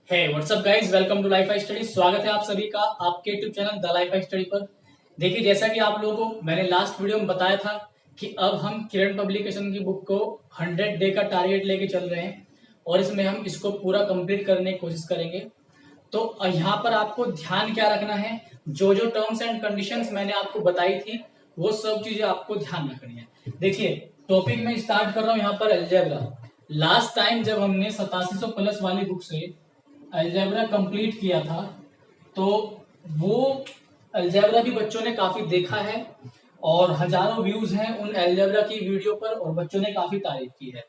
है what's up guys, welcome to life I study. स्वागत है आप सभी का आपके YouTube channel the life I study पर। देखिए, जैसा कि आप लोगों को मैंने लास्ट वीडियो में बताया था कि अब हम किरण पब्लिकेशन की बुक को 100 डे का टारगेट लेके चल रहे हैं और इसमें हम इसको पूरा कंप्लीट करने की कोशिश करेंगे। तो यहाँ पर आपको ध्यान क्या रखना है, जो जो टर्म्स एंड कंडीशंस मैंने आपको बताई थी वो सब चीजें आपको ध्यान रखनी है। देखिए, टॉपिक में स्टार्ट कर रहा हूँ यहाँ पर अलजेब्रा। लास्ट टाइम जब हमने 8700 प्लस वाली बुक से अलजेब्रा कंप्लीट किया था तो वो अलजेब्रा भी बच्चों ने काफी देखा है और हजारों व्यूज हैं उन अलजेब्रा की वीडियो पर और बच्चों ने काफी तारीफ की है।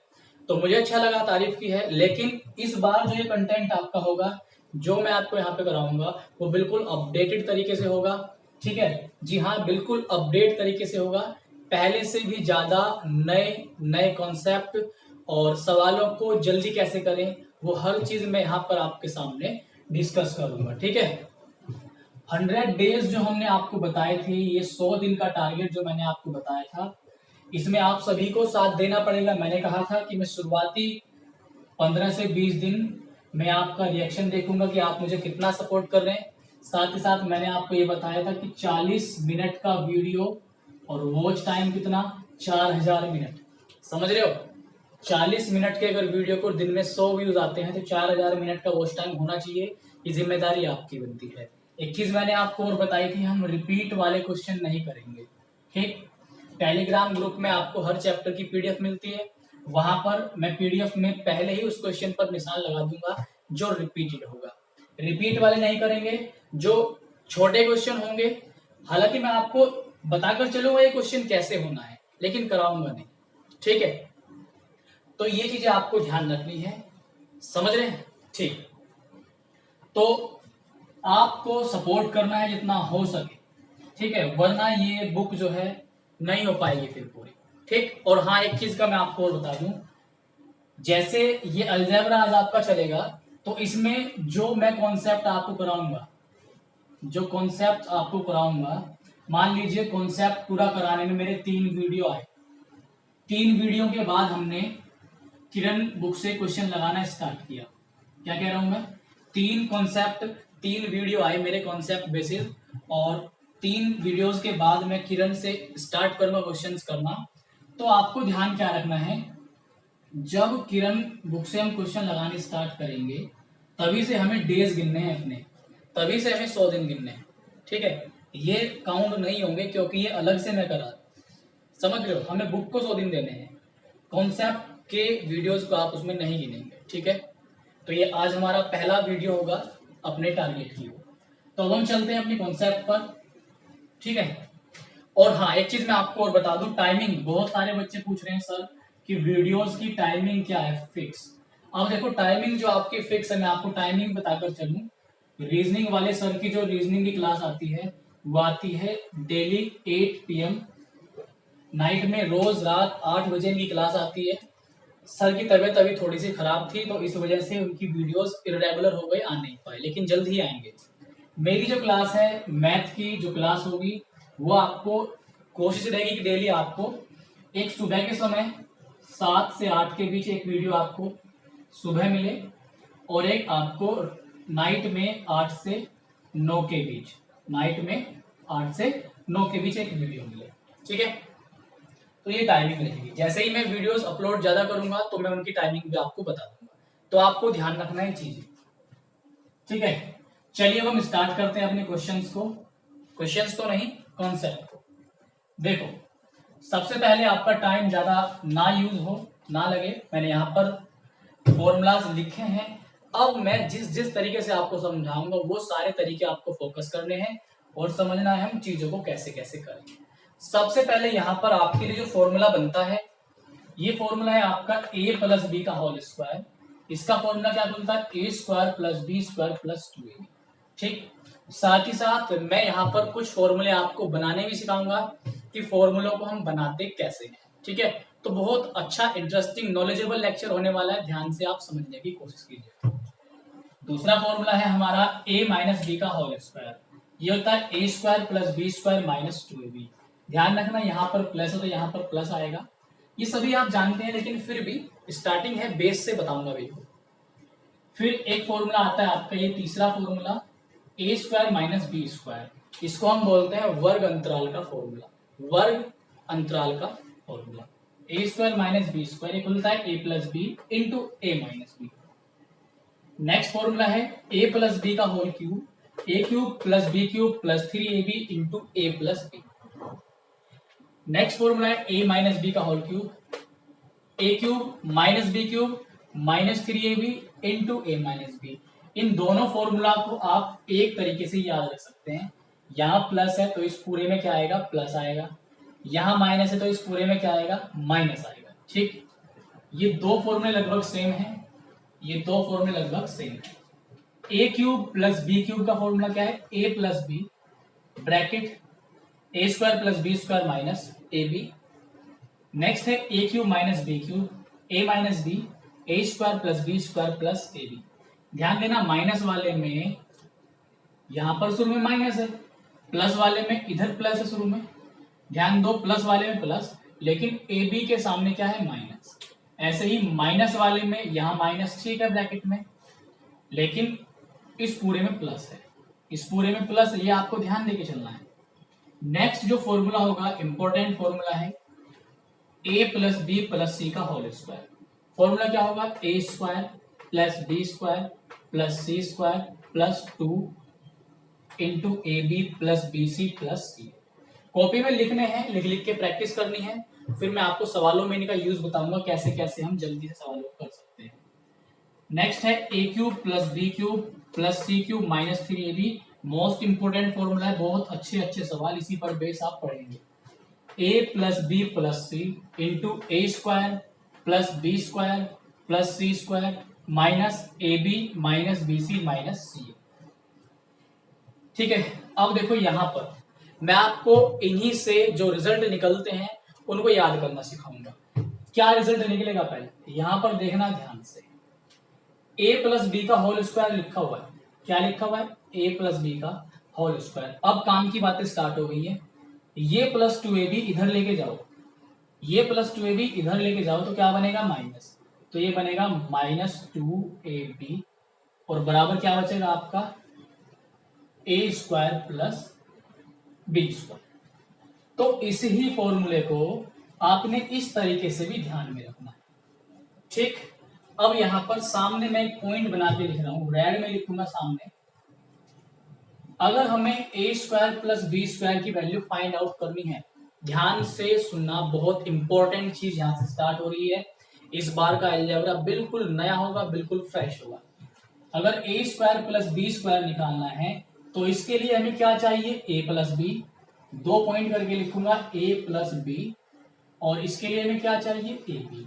तो मुझे अच्छा लगा, तारीफ की है। लेकिन इस बार जो ये कंटेंट आपका होगा, जो मैं आपको यहाँ पे कराऊंगा, वो बिल्कुल अपडेटेड तरीके से होगा। ठीक है जी हाँ, बिल्कुल अपडेट तरीके से होगा। पहले से भी ज्यादा नए नए कॉन्सेप्ट और सवालों को जल्दी कैसे करें, वो हर चीज मैं यहाँ पर आपके सामने डिस्कस करूंगा। ठीक है, 100 डेज जो हमने आपको बताए थे, ये 100 दिन का टारगेट जो मैंने आपको बताया था, इसमें आप सभी को साथ देना पड़ेगा। मैंने कहा था कि मैं शुरुआती 15 से 20 दिन मैं आपका रिएक्शन देखूंगा कि आप मुझे कितना सपोर्ट कर रहे हैं। साथ ही साथ मैंने आपको ये बताया था कि 40 मिनट का वीडियो और वॉच टाइम कितना, 4000 मिनट। समझ रहे हो, 40 मिनट के अगर वीडियो को दिन में 100 व्यूज आते हैं तो 4000 मिनट का वॉच टाइम होना चाहिए। ये जिम्मेदारी आपकी बनती है। एक चीज मैंने आपको और बताई थी, हम रिपीट वाले क्वेश्चन नहीं करेंगे। ठीक, टेलीग्राम ग्रुप में आपको हर चैप्टर की पीडीएफ मिलती है, वहां पर मैं पीडीएफ में पहले ही उस क्वेश्चन पर निशान लगा दूंगा जो रिपीटेड होगा। रिपीट वाले नहीं करेंगे, जो छोटे क्वेश्चन होंगे। हालांकि मैं आपको बताकर चलूंगा ये क्वेश्चन कैसे होना है, लेकिन कराऊंगा नहीं। ठीक है, तो ये चीजें आपको ध्यान रखनी है। समझ रहे हैं? ठीक, तो आपको सपोर्ट करना है जितना हो सके। ठीक है, वरना ये बुक जो है नहीं हो पाएगी फिर पूरी। ठीक, और हाँ, एक चीज का मैं आपको और बता दूं, जैसे ये अलजेब्रा आज आपका चलेगा तो इसमें जो मैं कॉन्सेप्ट आपको कराऊंगा, जो कॉन्सेप्ट आपको कराऊंगा, मान लीजिए कॉन्सेप्ट पूरा कराने में मेरे 3 वीडियो आए। 3 वीडियो के बाद हमने किरण बुक से क्वेश्चन लगाना स्टार्ट किया। क्या कह रहा हूं मैं, 3 कॉन्सेप्ट, 3 वीडियो आए मेरे कॉन्सेप्ट बेसिस, और 3 वीडियोस के बाद मैं किरण से स्टार्ट करूंगा क्वेश्चंस करना। तो आपको ध्यान क्या रखना है, जब किरण बुक से हम क्वेश्चन लगाने स्टार्ट करेंगे तभी से हमें डेज गिनने हैं अपने, तभी से हमें 100 दिन गिनने हैं। ठीक है, ये काउंट नहीं होंगे क्योंकि ये अलग से मैं करा। समझ रहे हो, हमें बुक को 100 दिन देने हैं, कॉन्सेप्ट के वीडियोस को आप उसमें नहीं गिनेंगे। ठीक है, तो ये आज हमारा पहला वीडियो होगा अपने टारगेट की। तो अब हम चलते हैं अपनी कॉन्सेप्ट पर। ठीक है, और हाँ, एक चीज मैं आपको और बता दूं, टाइमिंग। बहुत सारे बच्चे पूछ रहे हैं सर कि वीडियोस की टाइमिंग क्या है फिक्स। अब देखो, टाइमिंग जो आपकी फिक्स है, मैं आपको टाइमिंग बताकर चलूं। रीजनिंग वाले सर की जो रीजनिंग की क्लास आती है वो आती है डेली 8 PM नाइट में, रोज रात 8 बजे इनकी क्लास आती है। सर की तबीयत अभी थोड़ी सी खराब थी तो इस वजह से उनकी वीडियोस इरेगुलर हो गए, आ नहीं पाए, लेकिन जल्द ही आएंगे। मेरी जो क्लास है मैथ की, जो क्लास होगी वो आपको कोशिश रहेगी कि डेली आपको एक सुबह के समय 7 से 8 के बीच एक वीडियो आपको सुबह मिले, और एक आपको नाइट में 8 से 9 के बीच, नाइट में 8 से 9 के बीच एक वीडियो मिले। ठीक है, तो ये टाइमिंग रहेगी। जैसे ही मैं वीडियोस अपलोड ज्यादा करूंगा तो मैं उनकी टाइमिंग भी आपको बता दूंगा, तो आपको ध्यान रखना है चीजें। ठीक है, चलिए अब हम स्टार्ट करते हैं अपने क्वेश्चंस को। क्वेश्चंस को नहीं, कॉन्सेप्ट को। देखो, सबसे पहले आपका टाइम ज्यादा ना यूज हो, ना लगे, मैंने यहाँ पर फॉर्मूलाज लिखे हैं। अब मैं जिस जिस तरीके से आपको समझाऊंगा वो सारे तरीके आपको फोकस करने हैं और समझना है हम चीजों को कैसे कैसे करें। सबसे पहले यहाँ पर आपके लिए जो फॉर्मूला बनता है, ये फॉर्मूला है आपका a प्लस बी का होल स्क्वायर। इसका फॉर्मूला क्या बनता है, a square plus b square plus 2ab। ठीक, साथ ही साथ मैं यहाँ पर कुछ फॉर्मूले आपको बनाने भी सिखाऊंगा कि फॉर्मूलों को हम बनाते कैसे हैं। ठीक है, तो बहुत अच्छा इंटरेस्टिंग नॉलेजेबल लेक्चर होने वाला है, ध्यान से आप समझने की कोशिश कीजिए। दूसरा फॉर्मूला है हमारा a माइनस बी का होल स्क्वायर। ये होता है a square plus b square minus 2ab। ध्यान रखना, यहाँ पर प्लस है तो यहाँ पर प्लस आएगा। ये सभी आप जानते हैं, लेकिन फिर भी स्टार्टिंग है, बेस से बताऊंगा बिल्कुल। फिर एक फॉर्मूला आता है आपका ये तीसरा formula, a square minus b square, इसको हम बोलते हैं वर्ग अंतराल का फॉर्मूला, वर्ग अंतराल का formula. A square minus b square एक होता है a plus b into a minus b. Next formula है ए प्लस बी का whole cube, a cube plus b cube plus 3ab into a plus b. Next formula है a minus b का whole cube, a cube minus b cube minus 3ab into a minus b. इन दोनों formula को आप एक तरीके से याद रख सकते हैं, यहाँ प्लस है तो इस पूरे में क्या आएगा, प्लस आएगा, यहाँ माइनस है तो इस पूरे में क्या आएगा, माइनस आएगा। ठीक, ये दो फॉर्मूले लगभग सेम है, ये दो फॉर्मूले लगभग सेम है। A cube plus b cube का फॉर्मूला क्या है, a plus b bracket a square plus b square minus a b. Next है a cube minus b cube a minus b a square plus b square plus a b. ध्यान देना minus वाले में यहां पर शुरू में माइनस है, प्लस वाले में इधर प्लस है शुरू में, ध्यान दो प्लस वाले में प्लस, लेकिन ए बी के सामने क्या है, माइनस। ऐसे ही माइनस वाले में यहां माइनस ठीक है ब्रैकेट में, लेकिन इस पूरे में प्लस है, इस पूरे में प्लस है, ये आपको ध्यान देके चलना है। नेक्स्ट जो फॉर्मूला होगा इंपॉर्टेंट फॉर्मूला है a plus b plus c का होल स्क्वायर। फॉर्मूला क्या होगा, a square plus b square plus c square plus 2 into a b plus b c plus c. Copy में लिखने हैं, लिख लिख के प्रैक्टिस करनी है, फिर मैं आपको सवालों में इनका यूज बताऊंगा कैसे कैसे हम जल्दी से सवालों को कर सकते हैं। नेक्स्ट है a cube plus b cube plus c cube minus 3ab। Most important formula है, बहुत अच्छे अच्छे सवाल इसी पर बेस आप पढ़ेंगे। A plus b plus c into a square plus b square plus c square minus a b minus b c minus c. ठीक है, अब देखो यहां पर मैं आपको इन्हीं से जो रिजल्ट निकलते हैं उनको याद करना सिखाऊंगा। क्या रिजल्ट निकलेगा, पहले यहां पर देखना ध्यान से। ए प्लस बी का होल स्क्वायर लिखा हुआ है, क्या लिखा हुआ है, ए प्लस बी का होल स्क्वायर। अब काम की बातें स्टार्ट हो गई है, ये प्लस 2ab इधर लेके जाओ, ये प्लस 2ab इधर लेके जाओ तो क्या बनेगा, माइनस, तो ये बनेगा माइनस 2ab और बराबर क्या बचेगा आपका, ए स्क्वायर प्लस बी स्क्वायर। तो इस ही फॉर्मूले को आपने इस तरीके से भी ध्यान में रखना है। ठीक, अब यहां पर सामने मैं एक पॉइंट बना के लिख रहा हूं, रेड में लिखूंगा सामने। अगर हमें ए स्क्वायर प्लस बी स्क्वायर की वैल्यू फाइंड आउट करनी है, ध्यान से सुनना, बहुत इंपॉर्टेंट चीज यहां से स्टार्ट हो रही है। इस बार का अलजेब्रा बिल्कुल नया होगा, बिल्कुल फ्रेश होगा। अगर ए स्क्वायर प्लस बी स्क्वायर निकालना है तो इसके लिए हमें क्या चाहिए, ए प्लस बी, 2 पॉइंट करके लिखूंगा ए प्लस बी, और इसके लिए हमें क्या चाहिए, ए बी।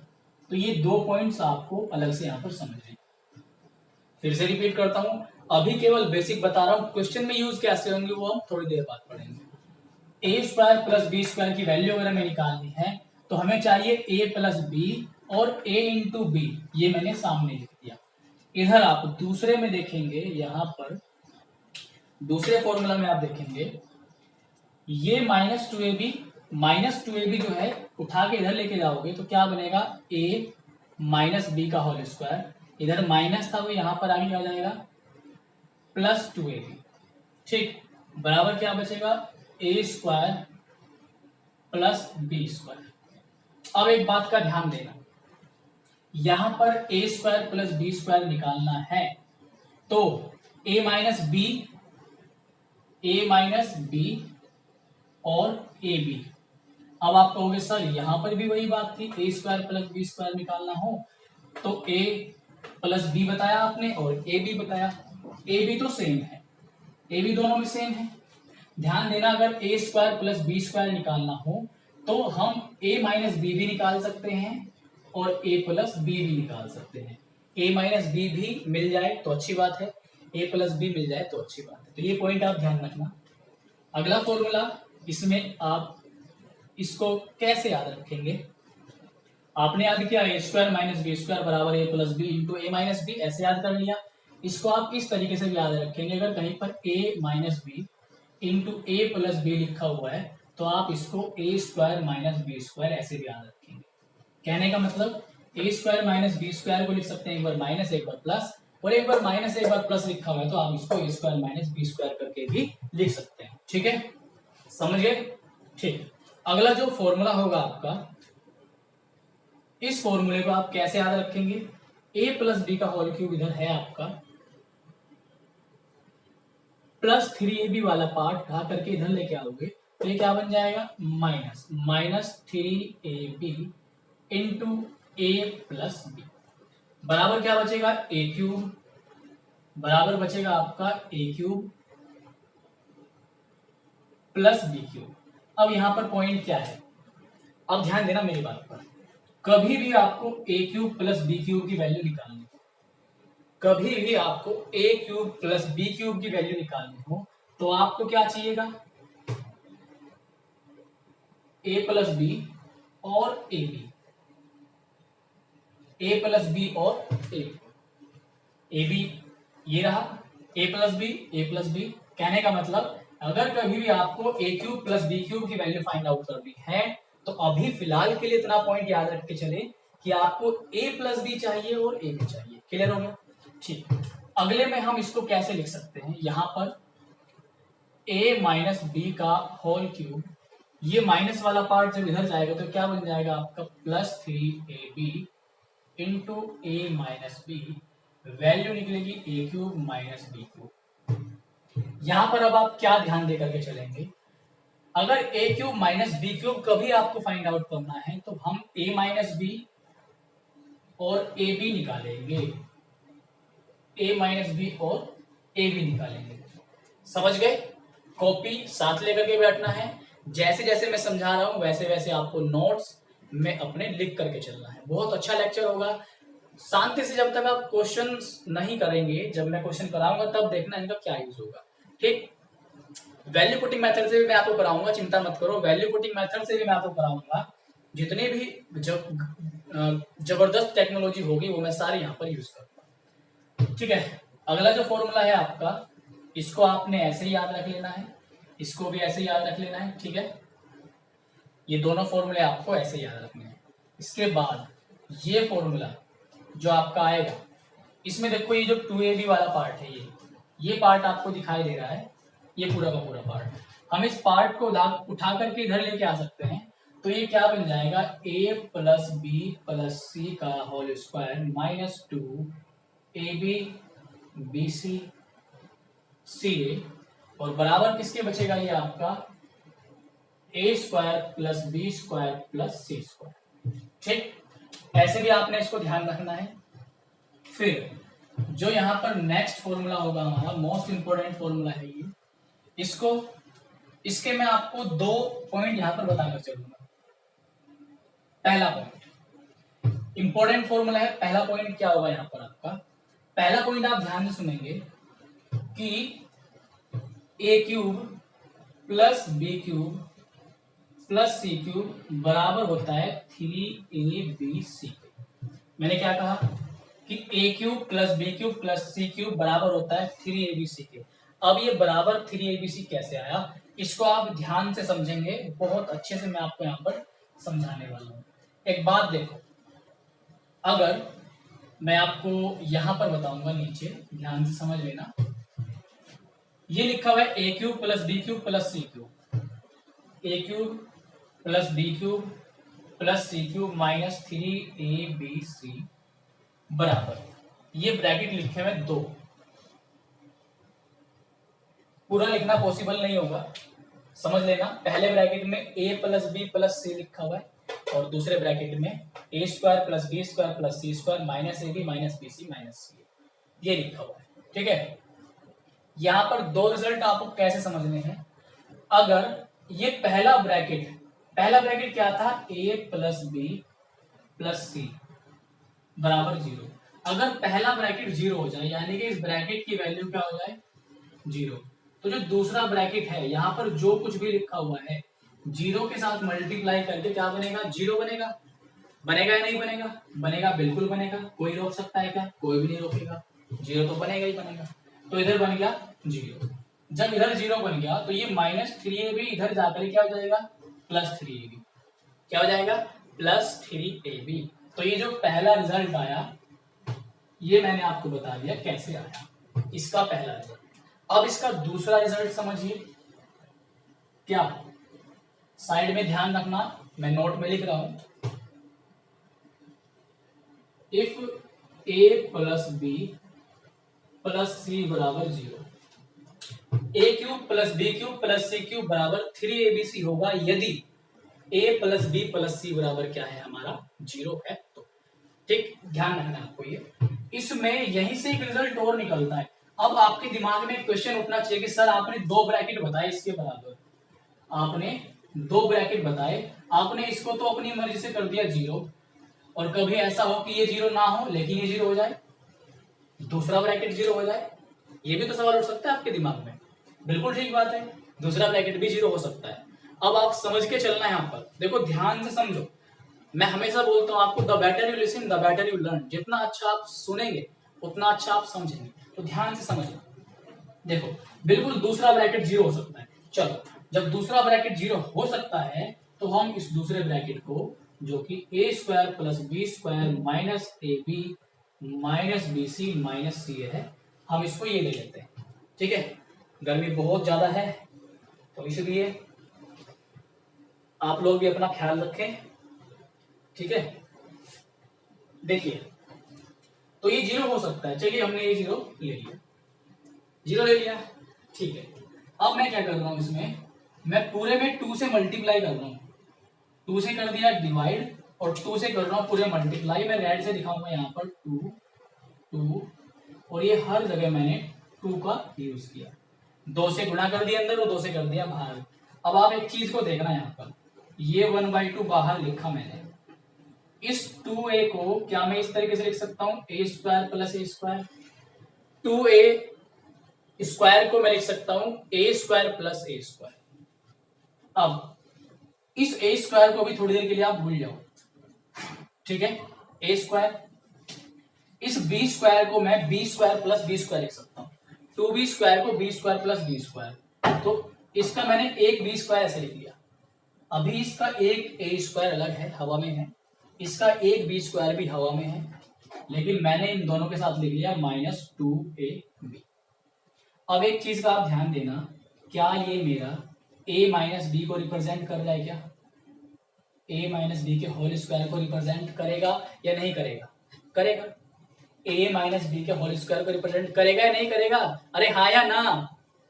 तो ये 2 पॉइंट्स आपको अलग से यहां पर समझने। फिर से रिपीट करता हूं, अभी केवल बेसिक बता रहा हूं, क्वेश्चन में यूज कैसे होंगे वो हम थोड़ी देर बाद पढ़ेंगे। ए स्क्वायर प्लस बी स्क्वायर की वैल्यू अगर हमें निकालनी है तो हमें चाहिए ए प्लस बी और ए इंटू बी, ये मैंने सामने लिख दिया। इधर आप दूसरे में देखेंगे, यहां पर दूसरे फॉर्मूला में आप देखेंगे ये माइनस 2ab जो है उठा के इधर लेके जाओगे तो क्या बनेगा, a माइनस बी का होल स्क्वायर, इधर माइनस था वो यहां पर आगे आ जाएगा प्लस 2ab। ठीक, बराबर क्या बचेगा, ए स्क्वायर प्लस बी स्क्वायर। अब एक बात का ध्यान देना, यहां पर ए स्क्वायर प्लस बी स्क्वायर निकालना है तो ए माइनस बी और ए बी। अब आप कहोगे सर यहां पर भी वही बात थी, ए स्क्वायर प्लस बी स्क्वायर निकालना हो तो ए प्लस बी बताया आपने और ए बी बताया, ए बी तो सेम है, ए बी दोनों में सेम है। ध्यान देना, अगर ए स्क्वायर प्लस बी स्क्वायर निकालना हो तो हम ए माइनस बी भी निकाल सकते हैं और ए प्लस बी भी निकाल सकते हैं। ए माइनस बी भी मिल जाए तो अच्छी बात है, ए प्लस बी मिल जाए तो अच्छी बात है। तो ये पॉइंट आप ध्यान रखना। अगला फॉर्मूला, इसमें आप इसको कैसे याद रखेंगे, आपने याद किया ए स्क्वायर माइनस बी स्क्वायर बराबर ए plus b into a minus B, ऐसे याद कर लिया। इसको आप इस तरीके से भी याद रखेंगे, अगर कहीं पर ए minus B into a plus b लिखा हुआ है तो आप इसको ए स्क्वायर माइनस बी स्क्वायर ऐसे भी याद रखेंगे। कहने का मतलब ए स्क्वायर माइनस बी स्क्वायर को लिख सकते हैं एक बार माइनस एक बार प्लस, और एक बार माइनस एक बार प्लस लिखा हुआ है तो आप इसको ए स्क्वायर माइनस बी स्क्वायर करके भी लिख सकते हैं। ठीक है, समझ गए? ठीक, अगला जो फॉर्मूला होगा आपका, इस फॉर्मूले को आप कैसे याद रखेंगे? ए प्लस बी का होल क्यूब इधर है आपका, प्लस 3ab वाला पार्ट उठा करके इधर लेके आओगे तो ये क्या बन जाएगा? Minus 3ab into a plus B बराबर क्या बचेगा? ए क्यूब बराबर बचेगा आपका ए क्यूब प्लस बी क्यूब। अब यहां पर पॉइंट क्या है, अब ध्यान देना मेरी बात पर। कभी भी आपको ए क्यूब प्लस बी क्यूब की वैल्यू निकालनी, कभी भी आपको ए क्यूब प्लस बी क्यूब की वैल्यू निकालनी हो तो आपको क्या चाहिएगा? ए प्लस बी और A B, A plus B और ए बी, ये रहा ए प्लस बी। कहने का मतलब अगर कभी भी आपको ए क्यूब प्लस बी क्यूब की वैल्यू फाइंड आउट करनी है तो अभी फिलहाल के लिए इतना पॉइंट याद रख के चले कि आपको ए प्लस बी चाहिए और ए बी चाहिए। क्लियर हो गया? ठीक, अगले में हम इसको कैसे लिख सकते हैं? यहां पर ए माइनस बी का होल क्यूब, ये माइनस वाला पार्ट जब इधर जाएगा तो क्या बन जाएगा आपका? Plus 3ab into a minus B, value निकलेगी ए क्यूब माइनस बी क्यूब। यहां पर अब आप क्या ध्यान दे करके चलेंगे? अगर ए क्यूब माइनस बी क्यूब कभी आपको फाइंड आउट करना है तो हम ए माइनस बी और ए बी निकालेंगे, ए माइनस बी और ए बी निकालेंगे। समझ गए? कॉपी साथ लेकर के बैठना है, जैसे जैसे मैं समझा रहा हूं वैसे वैसे आपको नोट्स में अपने लिख करके चलना है। बहुत अच्छा लेक्चर होगा। शांति से जब तक आप क्वेश्चन नहीं करेंगे, जब मैं क्वेश्चन कराऊंगा तब देखना इनका क्या यूज होगा। ठीक, वैल्यू पुटिंग मेथड से भी मैं आपको कराऊंगा, चिंता मत करो। वैल्यू पुटिंग मेथड से भी मैं आपको कराऊंगा। जितने भी जबरदस्त टेक्नोलॉजी होगी वो मैं सारी यहाँ पर यूज करूंगा। ठीक है, अगला जो फॉर्मूला है आपका, इसको आपने ऐसे ही याद रख लेना है, इसको भी ऐसे ही याद रख लेना है। ठीक है, ये दोनों फॉर्मूले आपको ऐसे ही याद रखने हैं। इसके बाद ये फॉर्मूला जो आपका आएगा, इसमें देखो ये जो 2ab वाला पार्ट है, ये पार्ट आपको दिखाई दे रहा है, ये पूरा का पूरा पार्ट। हम इस पार्ट को उठा करके इधर लेके आ सकते हैं तो ये क्या बन जाएगा? a plus b plus c का whole square minus 2ab bc ca, और बराबर किसके बचेगा? ये आपका a square plus b square plus c square. ठीक, ऐसे भी आपने इसको ध्यान रखना है। फिर जो यहाँ पर नेक्स्ट फॉर्मूला होगा हमारा, मोस्ट इंपोर्टेंट फॉर्मूला है ये, इसके मैं आपको 2 पॉइंट यहाँ पर बताकर चलूंगा। पहला पॉइंट इंपोर्टेंट फॉर्मूला है। पहला पॉइंट क्या होगा यहाँ पर आपका? पहला पॉइंट आप ध्यान से सुनेंगे कि a cube plus b cube plus c cube बराबर होता है 3abc। मैंने क्या कहा कि a cube plus b cube plus c cube बराबर होता है 3abc के। अब ये बराबर 3abc कैसे आया, इसको आप ध्यान से समझेंगे, बहुत अच्छे से मैं आपको यहाँ पर समझाने वाला हूँ। एक बात देखो, अगर मैं आपको यहां पर बताऊंगा, नीचे ध्यान से समझ लेना, ये लिखा हुआ है a cube plus b cube plus c cube, a cube plus b cube plus c cube minus 3abc बराबर, ये ब्रैकेट लिखे हुए 2। पूरा लिखना पॉसिबल नहीं होगा, समझ लेना। पहले ब्रैकेट में a plus b plus c लिखा हुआ है और दूसरे ब्रैकेट में a square plus b square plus c square minus a b minus b c minus c, ये लिखा हुआ है। ठीक है, यहां पर 2 रिजल्ट आपको कैसे समझने हैं। अगर ये पहला ब्रैकेट क्या था? a plus b plus c बराबर 0। अगर पहला ब्रैकेट 0 हो जाए, यानी कि इस ब्रैकेट की वैल्यू क्या हो जाए? 0, तो जो दूसरा ब्रैकेट है यहाँ पर जो कुछ भी लिखा हुआ है 0 के साथ मल्टीप्लाई करके क्या बनेगा? 0 बनेगा। बनेगा या नहीं बनेगा? बनेगा, बिल्कुल बनेगा। कोई रोक सकता है क्या? कोई भी नहीं रोकेगा, 0 तो बनेगा ही बनेगा। तो इधर बन गया 0। जब इधर 0 बन गया तो ये माइनस 3ab इधर जाकर क्या हो जाएगा? Plus 3ab। क्या हो जाएगा? Plus 3ab। तो ये जो पहला रिजल्ट आया ये मैंने आपको बता दिया कैसे आया, इसका पहला रिजल्ट। अब इसका दूसरा रिजल्ट समझिए क्या। साइड में ध्यान रखना, मैं नोट में लिख रहा हूं, if a plus b plus c बराबर 0, a cube plus b cube plus c cube बराबर 3abc होगा यदि a plus b plus c बराबर क्या है हमारा 0 है तो। ठीक, ध्यान रखना आपको ये। इसमें यहीं से एक रिजल्ट और निकलता है। अब आपके दिमाग में क्वेश्चन उठना चाहिए कि सर आपने 2 ब्रैकेट बताए इसके बराबर, आपने 2 ब्रैकेट बताए, आपने इसको तो अपनी मर्जी से कर दिया 0, और कभी ऐसा हो कि ये 0 ना हो लेकिन ये 0 हो जाए, दूसरा ब्रैकेट 0 हो जाए, ये भी तो सवाल उठ सकता है आपके दिमाग में। बिल्कुल ठीक बात है, दूसरा ब्रैकेट भी 0 हो सकता है। अब आप समझ के चलना है यहाँ पर, देखो ध्यान से समझो। मैं हमेशा बोलता हूँ आपको, the better you listen the better you learn. जितना अच्छा आप सुनेंगे उतना अच्छा आप समझेंगे, तो ध्यान से समझना। देखो बिल्कुल दूसरा ब्रैकेट 0 हो सकता है। चलो, जब दूसरा ब्रैकेट 0 हो सकता है तो हम इस दूसरे ब्रैकेट को, जो कि a square plus b square minus a b minus b c minus c है, हम इसको ये ले लेते हैं। ठीक है, गर्मी बहुत ज्यादा है तो इसलिए आप लोग भी अपना ख्याल रखें। ठीक है, देखिए तो ये 0 हो सकता है। चलिए हमने ये 0 ले लिया, 0 ले लिया। ठीक है, अब मैं क्या कर रहा हूं, इसमें मैं पूरे में 2 से मल्टीप्लाई कर रहा हूं। 2 से कर दिया डिवाइड और 2 से कर रहा हूं पूरे मल्टीप्लाई। मैं रेड से दिखाऊंगा यहाँ पर 2 2, और ये हर जगह मैंने 2 का यूज किया। 2 से गुणा कर दिया अंदर और 2 से कर दिया बाहर। अब आप एक चीज को देखना यहाँ पर, ये 1/2 बाहर लिखा मैंने। इस 2a को क्या मैं इस तरीके से लिख सकता हूं, a square plus A square. 2a square को मैं लिख सकता हूं a square plus A square. अब इस a स्क्वायर को भी थोड़ी देर के लिए आप भूल जाओ। ठीक है, a स्क्वायर, इस b स्क्वायर को मैं b square plus b square लिख सकता हूं। 2b स्क्वायर को b square plus b square, तो इसका मैंने एक b स्क्वायर ऐसे लिख लिया। अभी इसका एक a स्क्वायर अलग है, हवा में है, इसका एक b स्क्वायर भी हवा में है, लेकिन मैंने इन दोनों के साथ लिख लिया -2ab। अब एक चीज का आप ध्यान देना, क्या ये मेरा a माइनस बी को रिप्रेजेंट कर रहा है क्या? a माइनस बी के होल स्क्वायर को रिप्रेजेंट करेगा या नहीं करेगा? करेगा। a माइनस बी के होल स्क्वायर को रिप्रेजेंट करेगा या नहीं करेगा? अरे हाँ या ना?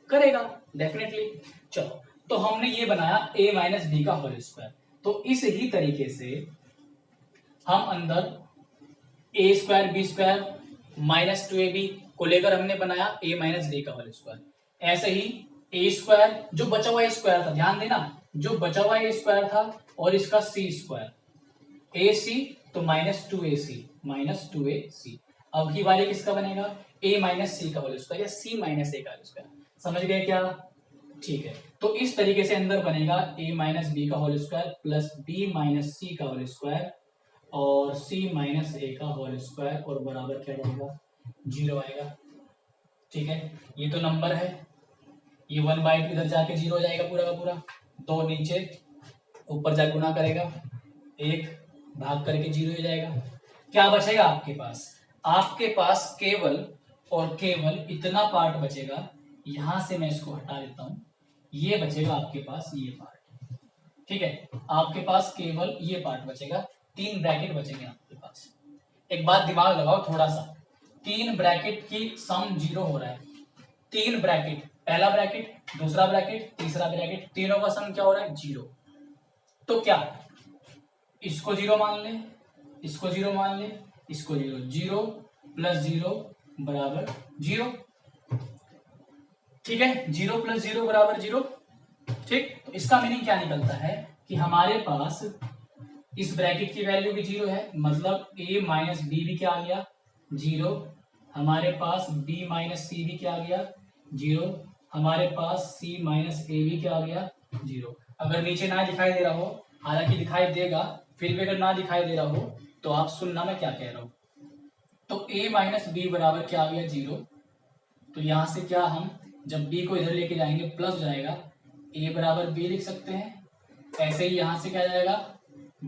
करेगा, डेफिनेटली। चलो, तो हमने ये बनाया a माइनस बी का होल स्क्वायर। तो इस ही तरीके से हम अंदर a square b square minus 2ab को लेकर हमने बनाया a माइनस बी का होल स्क्वायर। ऐसे ही a स्क्वायर, जो बचा हुआ स्क्वायर था, ध्यान देना, जो बचा हुआ स्क्वायर था, और इसका c स्क्वायर ac, तो -2ac। अब की बारी किसका बनेगा? a माइनस सी का होल स्क्वायर या c माइनस a का होल स्क्वायर। समझ गए क्या? ठीक है, तो इस तरीके से अंदर बनेगा a माइनस बी का whole square plus b minus c का होल स्क्वायर और c माइनस a का होल स्क्वायर, और बराबर क्या रहेगा? 0 आएगा। ठीक है, ये तो नंबर है, ये 1/2 इधर जाके 0 हो जाएगा पूरा का पूरा। 2 नीचे, ऊपर जाके गुणा करेगा, 1 भाग करके 0 हो जाएगा। क्या बचेगा आपके पास? आपके पास केवल और केवल इतना पार्ट बचेगा। यहां से मैं इसको हटा देता हूं, ये बचेगा आपके पास, ये पार्ट। ठीक है, आपके पास केवल ये पार्ट बचेगा, 3 ब्रैकेट बचेंगे आपके पास। एक बात दिमाग लगाओ थोड़ा सा, 3 ब्रैकेट की सम 0 हो रहा है। 3 ब्रैकेट, पहला ब्रैकेट, दूसरा ब्रैकेट, तीसरा ब्रैकेट, तीनों का सम क्या हो रहा है? 0। तो क्या इसको 0 मान ले, इसको 0 मान ले, इसको 0, 0 प्लस 0 बराबर 0। ठीक है, 0 प्लस 0 बराबर 0। ठीक, तो इसका मीनिंग क्या निकलता है कि हमारे पास इस ब्रैकेट की वैल्यू भी 0 है, मतलब a माइनस बी भी क्या आ गया? 0। हमारे पास b माइनस सी भी क्या आ गया? 0। हमारे पास c माइनस ए भी क्या आ गया? 0। अगर नीचे ना दिखाई दे रहा हो, हालांकि दिखाई देगा, फिर भी अगर ना दिखाई दे रहा हो तो आप सुनना मैं क्या कह रहा हूं। तो a माइनस बी बराबर क्या आ गया? 0। तो यहां से क्या, हम जब b को इधर लेके जाएंगे प्लस हो जाएगा, a बराबर b लिख सकते हैं। ऐसे ही यहां से क्या जाएगा?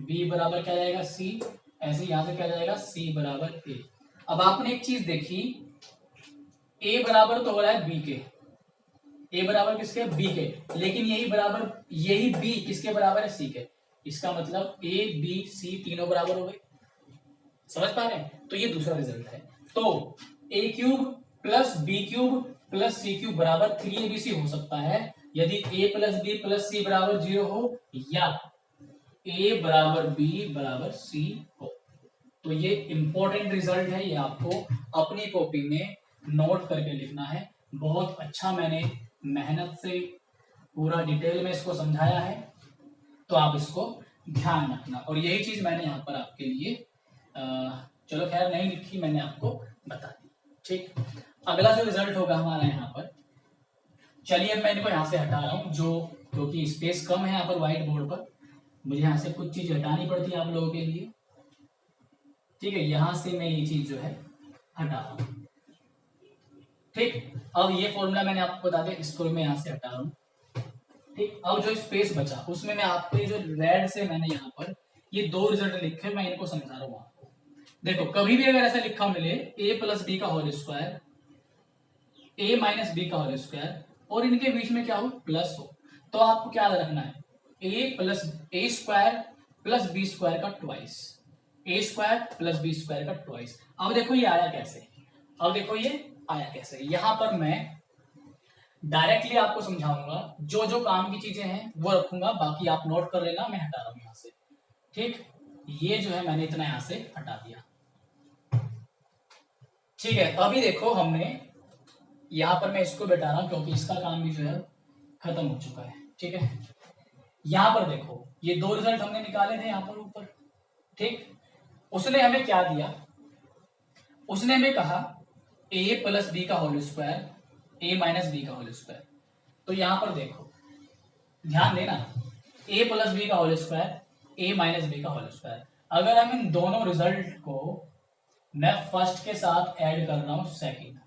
b बराबर क्या जाएगा? c। ऐसे यहां से क्या जाएगा? c बराबर a। अब आपने एक चीज देखी, ए बराबर तो हो रहा है बी के, ए बराबर किसके, बी के, लेकिन यही बी किसके बराबर है, सी के। इसका मतलब ए बी सी तीनों बराबर हो गए, समझ पा रहे हैं। तो ये दूसरा रिजल्ट है। तो a cube plus b cube plus c cube बराबर 3abc हो सकता है यदि a plus b plus c बराबर 0 हो, या ए बराबर बी बराबर सी हो। तो ये इंपॉर्टेंट रिजल्ट है, ये आपको अपनी कॉपी में नोट करके लिखना है। बहुत अच्छा मैंने मेहनत से पूरा डिटेल में इसको समझाया है, तो आप इसको ध्यान रखना। और यही चीज मैंने यहाँ पर आपके लिए चलो खैर नहीं लिखी, मैंने आपको बता दी। ठीक, अगला जो रिजल्ट होगा हमारा यहाँ पर, चलिए अब मैं इनको यहाँ से हटा रहा हूँ, जो क्योंकि स्पेस कम है यहाँ पर व्हाइट बोर्ड पर, मुझे यहाँ से कुछ चीज हटानी पड़ती है आप लोगों के लिए। ठीक है, यहां से मैं ये चीज जो है हटा रहा हूं। ठीक, अब ये फॉर्मूला मैंने आपको बता दिया, इसको मैं यहां से हटा रहा हूं। ठीक, अब जो स्पेस बचा उसमें मैं आपको ये जो रेड से मैंने यहाँ पर ये दो रिजल्ट लिखे, मैं इनको समझा रहा हूँ आपको। देखो कभी भी अगर ऐसा लिखा मिले ए प्लस बी का होल स्क्वायर, ए माइनस बी का होल स्क्वायर, और इनके बीच में क्या हो, प्लस हो, तो आपको क्या रखना है, a plus A square plus b square का ट्वाइस, ए स्क्वायर प्लस बी स्क्वायर का ट्वाइस। अब देखो ये आया कैसे, अब देखो ये आया कैसे, यहां पर मैं डायरेक्टली आपको समझाऊंगा, जो जो काम की चीजें हैं वो रखूंगा, बाकी आप नोट कर लेना, मैं हटा रहा हूं यहां से। ठीक, ये जो है मैंने इतना यहां से हटा दिया। ठीक है, अभी देखो हमने यहां पर मैं इसको बैठा रहा हूं क्योंकि इसका काम भी जो है खत्म हो चुका है। ठीक है, यहां पर देखो ये दो रिजल्ट हमने निकाले थे यहां पर ऊपर। ठीक, उसने हमें क्या दिया, उसने हमें कहा ए प्लस बी का होल स्क्वायर, ए माइनस बी का होल स्क्वायर। तो यहां पर देखो ध्यान देना, ए प्लस बी का होल स्क्वायर, ए माइनस बी का होल स्क्वायर। अगर हम इन दोनों रिजल्ट को, मैं फर्स्ट के साथ ऐड कर रहा हूं सेकंड,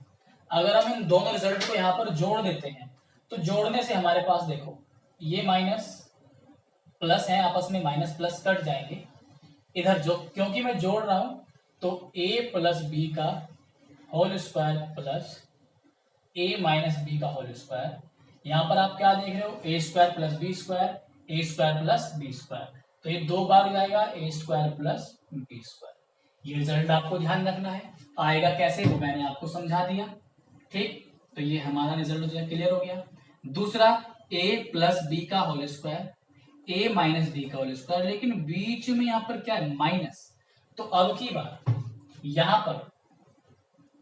अगर हम इन दोनों रिजल्ट को यहां पर जोड़ देते हैं तो जोड़ने से हमारे पास देखो ये माइनस प्लस है, आपस में माइनस प्लस कट जाएंगे। इधर जो क्योंकि मैं जोड़ रहा हूं तो a प्लस बी का whole square plus a minus b का होल स्क्वायर, यहां पर आप क्या देख रहे हो, a square plus b square, a square plus b square, तो ये दो बार जाएगा a square plus b square. ये रिजल्ट आपको ध्यान रखना है, आएगा कैसे वो मैंने आपको समझा दिया। ठीक, तो ये हमारा रिजल्ट जो है क्लियर हो गया। दूसरा a प्लस बी का होल स्क्वायर, ए माइनस बी का होल स्क्वायर, लेकिन बीच में यहां पर क्या है, माइनस, तो अब की बार यहां पर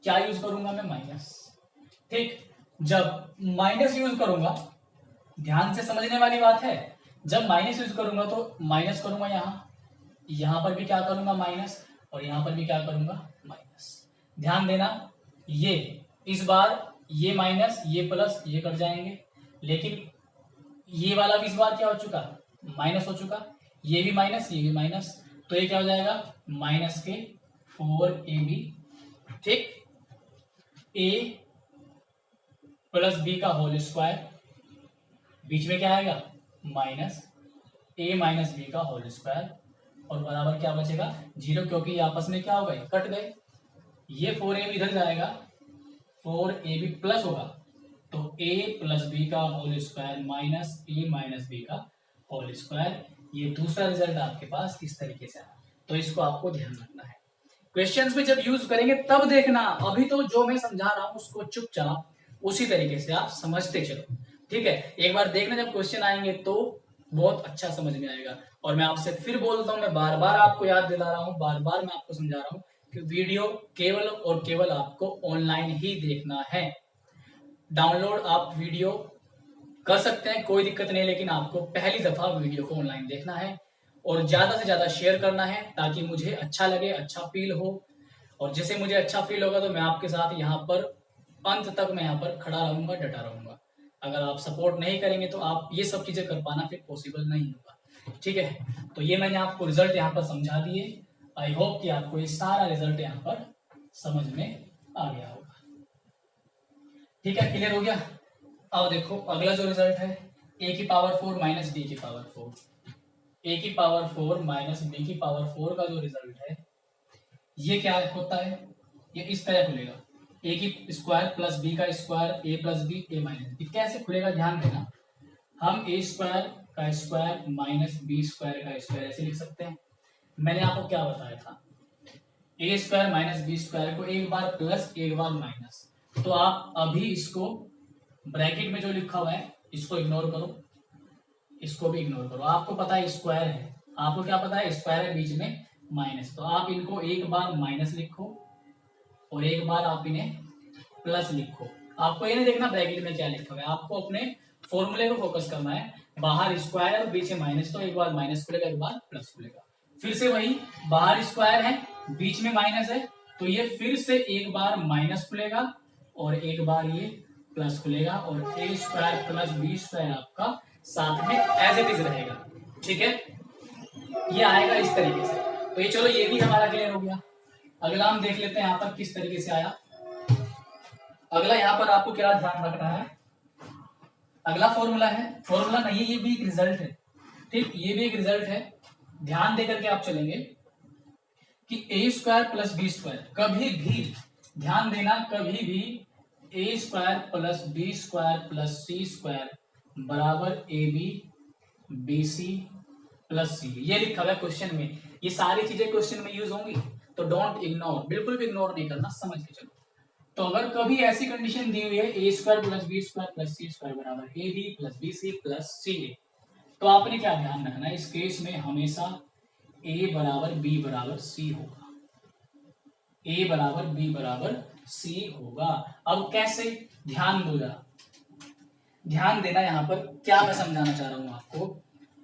क्या यूज करूंगा मैं, माइनस। ठीक, जब माइनस यूज करूंगा, ध्यान से समझने वाली बात है, जब माइनस यूज करूंगा तो माइनस करूंगा यहां पर भी क्या करूंगा माइनस, और यहां पर भी क्या करूंगा माइनस। ध्यान देना, ये इस बार ये माइनस ये प्लस ये कट जाएंगे, लेकिन ये वाला भी इस बार क्या हो चुका, माइनस हो चुका, ये भी माइनस ये भी माइनस, तो ये क्या हो जाएगा माइनस के 4ab। ठीक, a प्लस बी का होल स्क्वायर, बीच में क्या आएगा माइनस a माइनस बी का होल स्क्वायर, और बराबर क्या बचेगा 0, क्योंकि ये आपस में क्या हो गए, कट गए। ये 4ab इधर जाएगा, 4ab प्लस होगा, तो a प्लस बी का whole square minus a minus b का होल स्क्वायर। ये दूसरा रिजल्ट आपके पास इस तरीके से आया, तो इसको आपको ध्यान रखना है। क्वेश्चंस में जब यूज करेंगे तब देखना, अभी तो जो मैं समझा रहा हूं उसको चुपचाप उसी तरीके से आप समझते चलो। ठीक है, एक बार देखना जब क्वेश्चन आएंगे तो बहुत अच्छा समझ में आएगा। और मैं आपसे फिर बोलता हूं, मैं बार बार आपको याद दिला रहा हूं, बार बार मैं आपको समझा रहा हूं कि वीडियो केवल और केवल आपको ऑनलाइन ही देखना है। डाउनलोड आप वीडियो कर सकते हैं, कोई दिक्कत नहीं, लेकिन आपको पहली दफा वीडियो को ऑनलाइन देखना है और ज्यादा से ज्यादा शेयर करना है, ताकि मुझे अच्छा लगे, अच्छा फील हो। और जैसे मुझे अच्छा फील होगा तो मैं आपके साथ यहाँ पर अंत तक मैं यहाँ पर खड़ा रहूंगा, डटा रहूंगा। अगर आप सपोर्ट नहीं करेंगे तो आप ये सब चीजें कर पाना फिर पॉसिबल नहीं होगा। ठीक है, तो ये मैंने आपको रिजल्ट यहाँ पर समझा दिए। आई होप कि आपको ये सारा रिजल्ट यहाँ पर समझ में आ गया होगा। ठीक है, क्लियर हो गया। अब देखो अगला जो रिजल्ट है, a की पावर 4 माइनस बी की पावर 4, a की पावर 4 माइनस बी की पावर 4 का जो रिजल्ट है ये क्या होता है, ये इस तरह खुलेगा, ए की स्क्वायर प्लस बी का स्क्वायर ए प्लस बी ए माइनस बी। कैसे खुलेगा ध्यान देना, हम ए स्क्वायर का स्क्वायर माइनस बी स्क्वायर का स्क्वायर ऐसे लिख सकते हैं। मैंने आपको क्या बताया था, a square minus b square को एक बार प्लस एक बार माइनस, तो आप अभी इसको ब्रैकेट में जो लिखा हुआ है इसको इग्नोर करो, इसको भी इग्नोर करो। आपको पता है स्क्वायर है, आपको क्या पता है स्क्वायर है, बीच में माइनस, तो आप इनको एक बार माइनस लिखो और एक बार आप इन्हें प्लस लिखो। आपको ये नहीं देखना ब्रैकेट में क्या लिखा हुआ है, आपको अपने फॉर्मूले को फोकस करना है। बाहर स्क्वायर और बीच में माइनस, तो एक बार माइनस खुलेगा एक बार प्लस खुलेगा। फिर से वही, बाहर स्क्वायर है बीच में माइनस है, तो ये फिर से एक बार माइनस खुलेगा और एक बार ये प्लस खुलेगा, और ए स्क्वायर प्लस बी स्क्वायर आपका साथ में एज इट इज रहेगा। ठीक है, ये आएगा इस तरीके से। तो ये चलो ये भी हमारा क्लियर हो गया। अगला हम देख लेते हैं यहाँ पर किस तरीके से आया। अगला यहाँ पर आपको क्या ध्यान रखना है, अगला फॉर्मूला है, फॉर्मूला नहीं ये भी एक रिजल्ट है। ठीक, ये भी एक रिजल्ट है, ध्यान देकर के आप चलेंगे कि a square plus b square, कभी भी ध्यान देना, कभी भी a square plus b square plus c square बराबर a b b c plus c, ये लिखा हुआ है क्वेश्चन में। ये सारी चीजें क्वेश्चन में यूज होंगी, तो डोंट इग्नोर, बिल्कुल भी इग्नोर नहीं करना, समझ के चलो। तो अगर कभी ऐसी कंडीशन दी हुई है a square plus b square plus c square बराबर a b plus b c plus c a, तो आपने क्या ध्यान रखना है, इस केस में हमेशा ए बराबर बी बराबर सी होगा, ए बराबर बी बराबर सी होगा। अब कैसे, ध्यान दो जरा, ध्यान देना। यहाँ पर क्या मैं समझाना चाह रहा हूं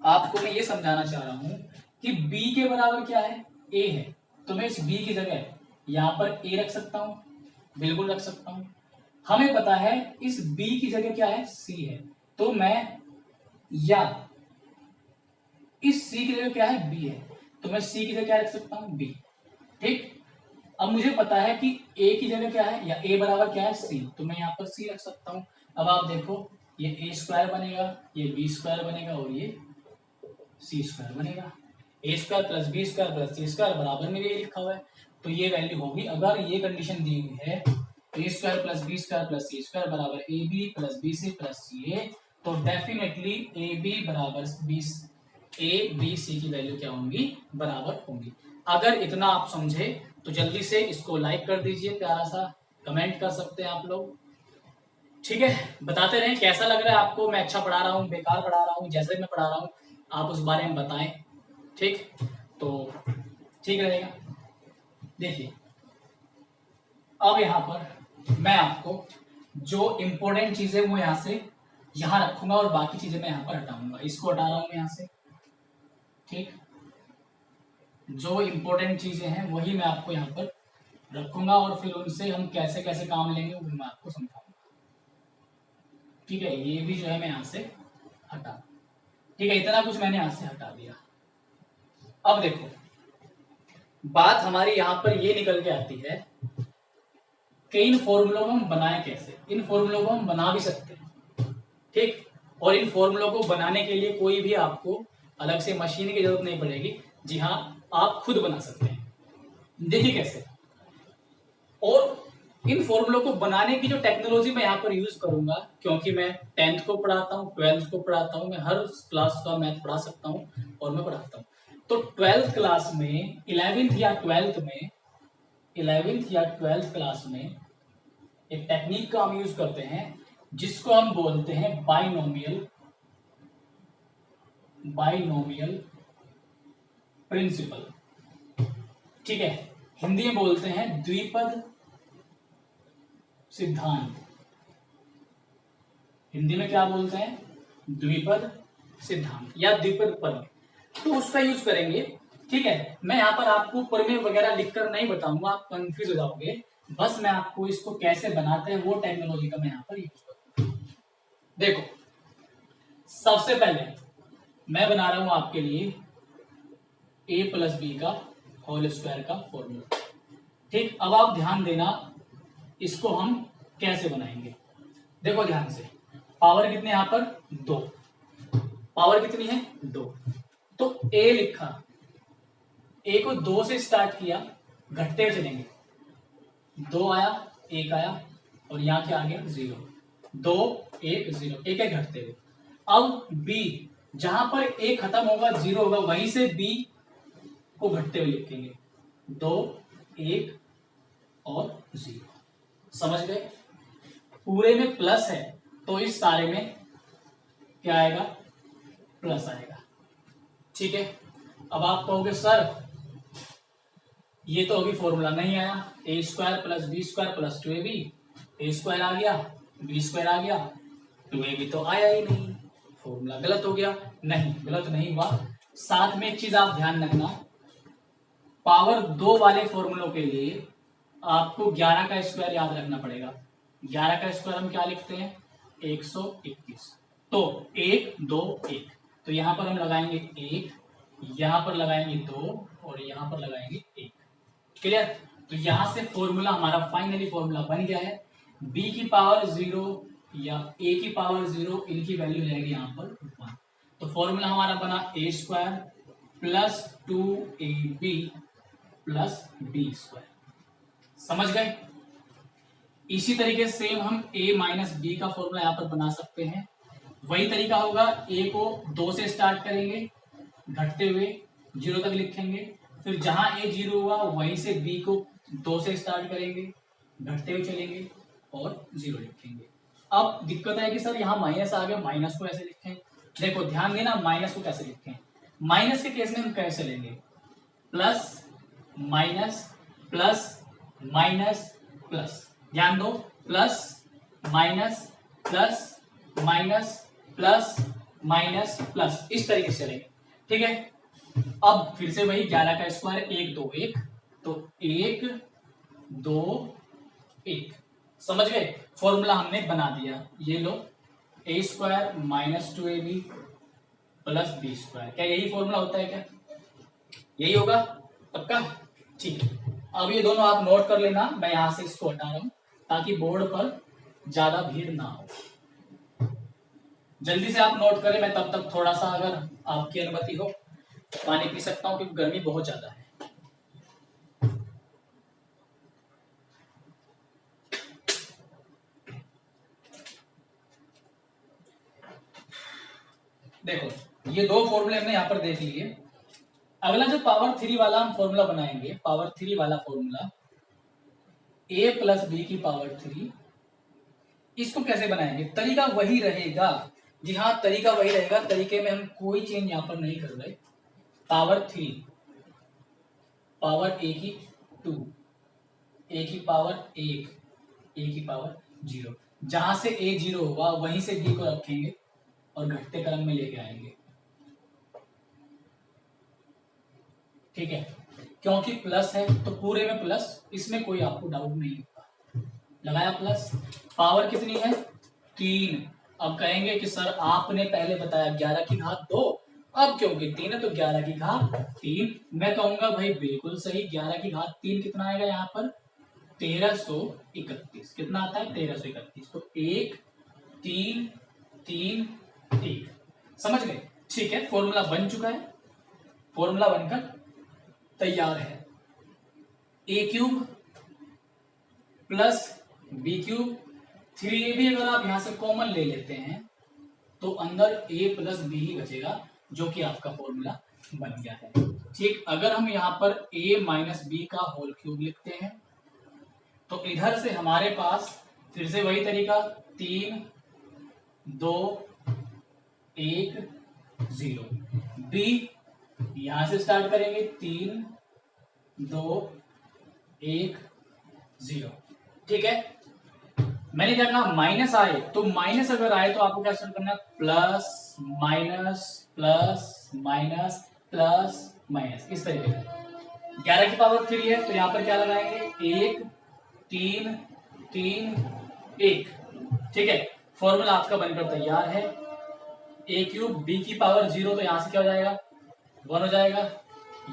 आपको मैं ये समझाना चाह रहा हूं कि b के बराबर क्या है, a है, तो मैं इस b की जगह यहाँ पर a रख सकता हूं, बिल्कुल रख सकता हूं। हमें पता है इस b की जगह क्या है, c है, तो मैं, या इस c की जगह क्या है, b है, तो मैं c की जगह क्या रख सकता हूं, b। ठीक, अब मुझे पता है कि a की जगह क्या है, या a बराबर क्या है, c, तो मैं यहाँ पर c रख सकता हूं। अब आप देखो, ये a स्क्वायर बनेगा, ये b स्क्वायर बनेगा और ये c स्क्वायर बनेगा। A square plus b square plus c square बराबर में ये लिखा हुआ है, तो ये वैल्यू होगी। अगर ये कंडीशन दी हुई है a square plus b square plus c square बराबर a b plus b c plus c a, तो डेफिनेटली ए बी बराबर बी सी की वैल्यू क्या होंगी, बराबर होंगी। अगर इतना आप समझे तो जल्दी से इसको लाइक कर दीजिए, प्यारा सा कमेंट कर सकते हैं आप लोग। ठीक है, बताते रहें कैसा लग रहा है आपको, मैं अच्छा पढ़ा रहा हूँ, बेकार पढ़ा रहा हूँ, जैसे मैं पढ़ा रहा हूँ आप उस बारे में बताएं। ठीक, तो ठीक रहेगा। देखिए, अब यहाँ पर मैं आपको जो इंपॉर्टेंट चीजें वो यहाँ से यहाँ रखूंगा और बाकी चीजें मैं यहाँ पर हटाऊंगा। इसको हटा रहा हूं मैं यहाँ से। ठीक, जो इंपॉर्टेंट चीजें हैं वही मैं आपको यहाँ पर रखूंगा और फिर उनसे हम कैसे कैसे काम लेंगे वो मैं आपको समझाऊंगा। ठीक है, ये भी जो है मैं यहाँ से हटा, ठीक है, इतना कुछ मैंने यहाँ से हटा दिया। अब देखो, बात हमारी यहाँ पर ये निकल के आती है कि इन फॉर्मूलों को हम बनाएं कैसे। इन फॉर्मूलों को हम बना भी सकते हैं, ठीक, और इन फॉर्मूलों को बनाने के लिए कोई भी आपको अलग से मशीन की जरूरत नहीं पड़ेगी। जी हाँ, आप खुद बना सकते हैं। देखिए कैसे, और इन फॉर्मूलों को बनाने की जो टेक्नोलॉजी मैं यहाँ पर यूज करूंगा, क्योंकि मैं 10th को पढ़ाता हूँ, 12th को पढ़ाता हूँ, मैं हर क्लास का मैथ पढ़ा सकता हूँ और मैं पढ़ाता हूँ। तो 12th क्लास में, 11th या 12th में, 11th या 12th क्लास में एक टेक्निक का हम यूज करते हैं जिसको हम बोलते हैं बाइनोमियल प्रिंसिपल। ठीक है, हिंदी में बोलते हैं द्विपद सिद्धांत। हिंदी में क्या बोलते हैं, द्विपद सिद्धांत या द्विपद प्रमेय, तो उसका यूज करेंगे। ठीक है, मैं यहाँ पर आपको प्रमेय वगैरह लिखकर नहीं बताऊंगा, आप कंफ्यूज हो जाओगे। बस मैं आपको इसको कैसे बनाते हैं वो टेक्नोलॉजी का मैं यहाँ पर यूज करूंगा। देखो, सबसे पहले मैं बना रहा हूं आपके लिए a प्लस बी का होल स्क्वायर का फॉर्मूला। ठीक, अब आप ध्यान देना, इसको हम कैसे बनाएंगे। देखो ध्यान से, पावर कितने यहाँ पर, 2, पावर कितनी है, 2, तो a लिखा, a को 2 से स्टार्ट किया, घटते चलेंगे, 2 आया, 1 आया, और यहाँ क्या आ गया 0, 2 1 0, एक एक घटते हुए। अब b जहां पर a खत्म होगा 0 होगा, वहीं से b को घटते हुए लिखेंगे, 2 1 और 0। समझ गए? पूरे में प्लस है तो इस सारे में क्या आएगा, प्लस आएगा। ठीक है, अब आप कहोगे सर ये तो अभी फॉर्मूला नहीं आया, a square plus b square plus 2ab, a square आ गया, बी स्क्वायर आ गया, 2ab तो आया ही नहीं, फॉर्मूला गलत हो गया। नहीं, गलत नहीं हुआ। साथ में एक चीज आप ध्यान रखना, पावर 2 वाले फॉर्मूलों के लिए आपको 11 का स्क्वायर याद रखना पड़ेगा। 11 का स्क्वायर हम क्या लिखते हैं, 121। तो 1 2 1, तो यहां पर हम लगाएंगे 1, यहां पर लगाएंगे 2 और यहां पर लगाएंगे 1। क्लियर? तो यहां से फॉर्मूला हमारा फाइनली फॉर्मूला बन गया है। b की पावर 0 या a की पावर 0, इनकी वैल्यू रहेगी यहां पर 1। तो फॉर्मूला हमारा बना a square plus 2ab plus b square. समझ गए? इसी तरीके से सेम हम a माइनस बी का फॉर्मूला यहां पर बना सकते हैं। वही तरीका होगा, a को 2 से स्टार्ट करेंगे, घटते हुए 0 तक लिखेंगे, फिर जहां a 0 हुआ वहीं से b को 2 से स्टार्ट करेंगे, घटते हुए चलेंगे और 0 लिखेंगे। अब दिक्कत है कि सर यहाँ माइनस आ गया, माइनस को ऐसे लिखें। देखो ध्यान देना, माइनस को कैसे लिखें। माइनस के केस में हम कैसे लेंगे, plus minus plus minus plus, ध्यान दो, plus minus plus minus plus minus plus, इस तरीके से चलेंगे। ठीक है, अब फिर से वही 11 का स्क्वायर, 1 2 1, तो 1 2 1। समझ गए? फॉर्मूला हमने बना दिया। ये लो, a square minus 2ab plus b square. क्या यही फॉर्मूला होता है क्या? यही होगा पक्का? ठीक है, अब ये दोनों आप नोट कर लेना, मैं यहां से इसको हटा रहा हूं ताकि बोर्ड पर ज्यादा भीड़ ना हो। जल्दी से आप नोट करें, मैं तब तक थोड़ा सा, अगर आपकी अनुमति हो, पानी पी सकता हूं क्योंकि गर्मी बहुत ज्यादा है। देखो ये 2 फॉर्मूले हमने यहां पर देख लिए। अगला जो पावर 3 वाला हम फॉर्मूला बनाएंगे, पावर 3 वाला फॉर्मूला, a प्लस बी की पावर 3, इसको कैसे बनाएंगे? तरीका वही रहेगा। जी हाँ, तरीका वही रहेगा, तरीके में हम कोई चेंज यहां पर नहीं कर रहे। पावर 3, पावर a की 2, a की पावर 1, a की पावर 0, जहां से a 0 होगा वहीं से b को रखेंगे और घटते क्रम में लेके आएंगे। ठीक है, क्योंकि प्लस है तो पूरे में प्लस, इसमें कोई आपको डाउट नहीं होगा। लगाया प्लस, पावर कितनी है 3। अब कहेंगे कि सर आपने पहले बताया 11 की घात 2, अब क्योंकि 3 है तो 11 की घात 3। मैं कहूंगा भाई बिल्कुल सही, 11 की घात 3 कितना आएगा यहाँ पर, 1331। कितना आता है 1331, तो 1 3 3 1। समझ गए? ठीक है, फॉर्मूला बन चुका है, फॉर्मूला बनकर तैयार है। a cube plus b cube, 3ab अगर आप यहां से कॉमन ले लेते हैं तो अंदर a प्लस बी ही बचेगा, जो कि आपका फॉर्मूला बन गया है। ठीक, अगर हम यहां पर a माइनस बी का होल क्यूब लिखते हैं तो इधर से हमारे पास फिर से वही तरीका, 3 2 1 0, b यहां से स्टार्ट करेंगे, 3 2 1 0। ठीक है, मैंने क्या कहा, माइनस आए तो माइनस अगर आए तो आपको क्या करना है, plus minus plus minus plus minus, इस तरीके से। 11 की पावर 3 है तो यहां पर क्या लगाएंगे, 1 3 3 1। ठीक है, फॉर्मूला आपका बनकर तैयार है। a क्यूब b की पावर 0, तो यहां से क्या हो जाएगा 1 हो जाएगा,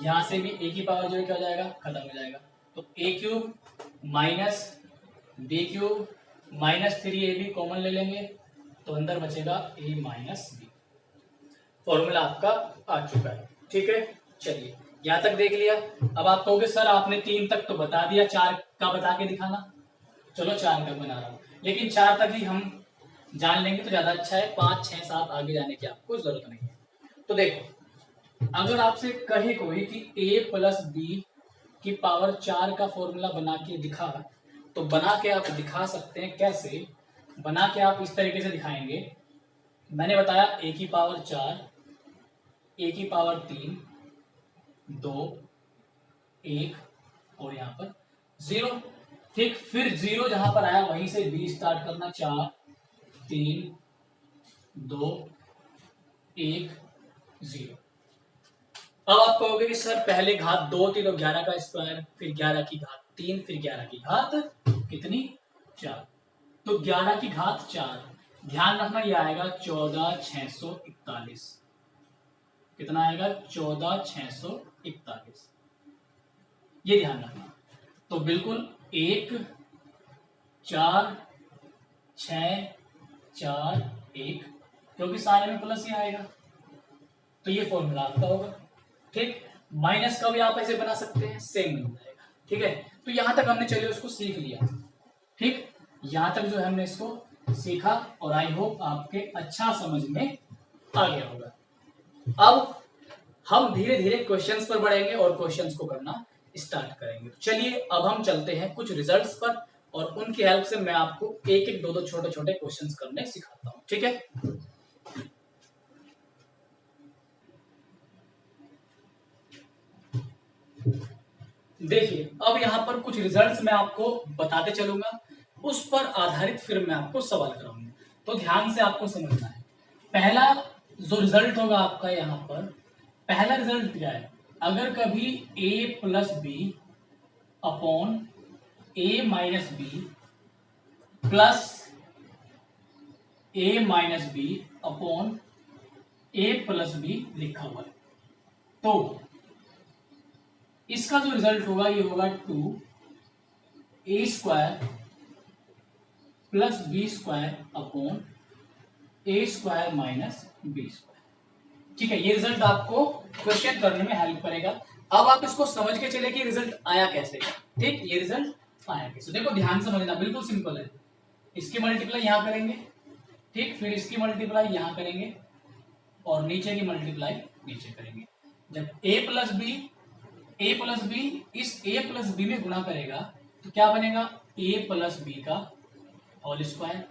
यहां से भी a की पावर 0 क्या हो जाएगा, खत्म हो जाएगा। तो a cube minus b cube minus 3ab common ले लेंगे तो अंदर बचेगा a माइनस बी। फॉर्मूला आपका आ चुका है। ठीक है, चलिए यहां तक देख लिया। अब आप कहोगे सर आपने 3 तक तो बता दिया, 4 का बता के दिखाना। चलो 4 तक बना रहा हूँ, लेकिन 4 तक ही हम जान लेंगे तो ज्यादा अच्छा है, 5 6 7 आगे जाने की आपको जरूरत नहीं है। तो देखो, अगर आपसे कहे कोई कि a प्लस बी की पावर 4 का फॉर्मूला बना के दिखा, तो बना के आप दिखा सकते हैं। कैसे बना के आप इस तरीके से दिखाएंगे, मैंने बताया a की पावर 4, a की पावर 3, 2, 1 और यहाँ पर 0। ठीक, फिर 0 जहां पर आया वहीं से b स्टार्ट करना, 4, 3, 2, 1, 0। अब आप कहोगे कि सर पहले घात 2 थी तो 11 का स्क्वायर, फिर 11 की घात 3, फिर 11 की घात कितनी 4, तो 11 की घात 4, ध्यान रखना ये आएगा 14,641। कितना आएगा 14,641, ये ध्यान रखना। तो बिल्कुल 1 4 6 4 1, क्योंकि सारे में प्लस ही आएगा, तो ये फॉर्मूला आपका होगा। ठीक, माइनस का भी आप ऐसे बना सकते हैं, सेम मिल जाएगा। ठीक है, तो यहां तक हमने चलिए उसको सीख लिया। ठीक, यहां तक जो है हमने इसको सीखा और आई होप आपके अच्छा समझ में आ गया होगा। अब हम धीरे धीरे क्वेश्चंस पर बढ़ेंगे और क्वेश्चंस को करना स्टार्ट करेंगे। चलिए अब हम चलते हैं कुछ रिजल्ट्स पर, और उनकी हेल्प से मैं आपको एक एक दो दो छोटे छोटे क्वेश्चंस करने सिखाता हूं। ठीक है, देखिए अब यहाँ पर कुछ रिजल्ट्स मैं आपको बताते चलूंगा, उस पर आधारित फिर मैं आपको सवाल कराऊंगा। तो ध्यान से आपको समझना है। पहला जो रिजल्ट होगा आपका यहाँ पर, पहला रिजल्ट क्या है, अगर कभी a plus b upon a minus b plus a minus b upon a plus b लिखा हुआ है, तो इसका जो रिजल्ट होगा ये होगा 2a square plus b square upon a square minus b square. ठीक है, ये रिजल्ट आपको क्वेश्चन करने में हेल्प करेगा। अब आप इसको समझ के चले कि रिजल्ट आया कैसे। ठीक, ये रिजल्ट आया कैसे, देखो ध्यान समझना, बिल्कुल सिंपल है। इसकी मल्टीप्लाई यहां करेंगे, ठीक, फिर इसकी मल्टीप्लाई यहां करेंगे और नीचे की मल्टीप्लाई नीचे करेंगे। जब a प्लस बी इस a प्लस बी में गुणा करेगा तो क्या बनेगा, a प्लस बी का होल स्क्वायर।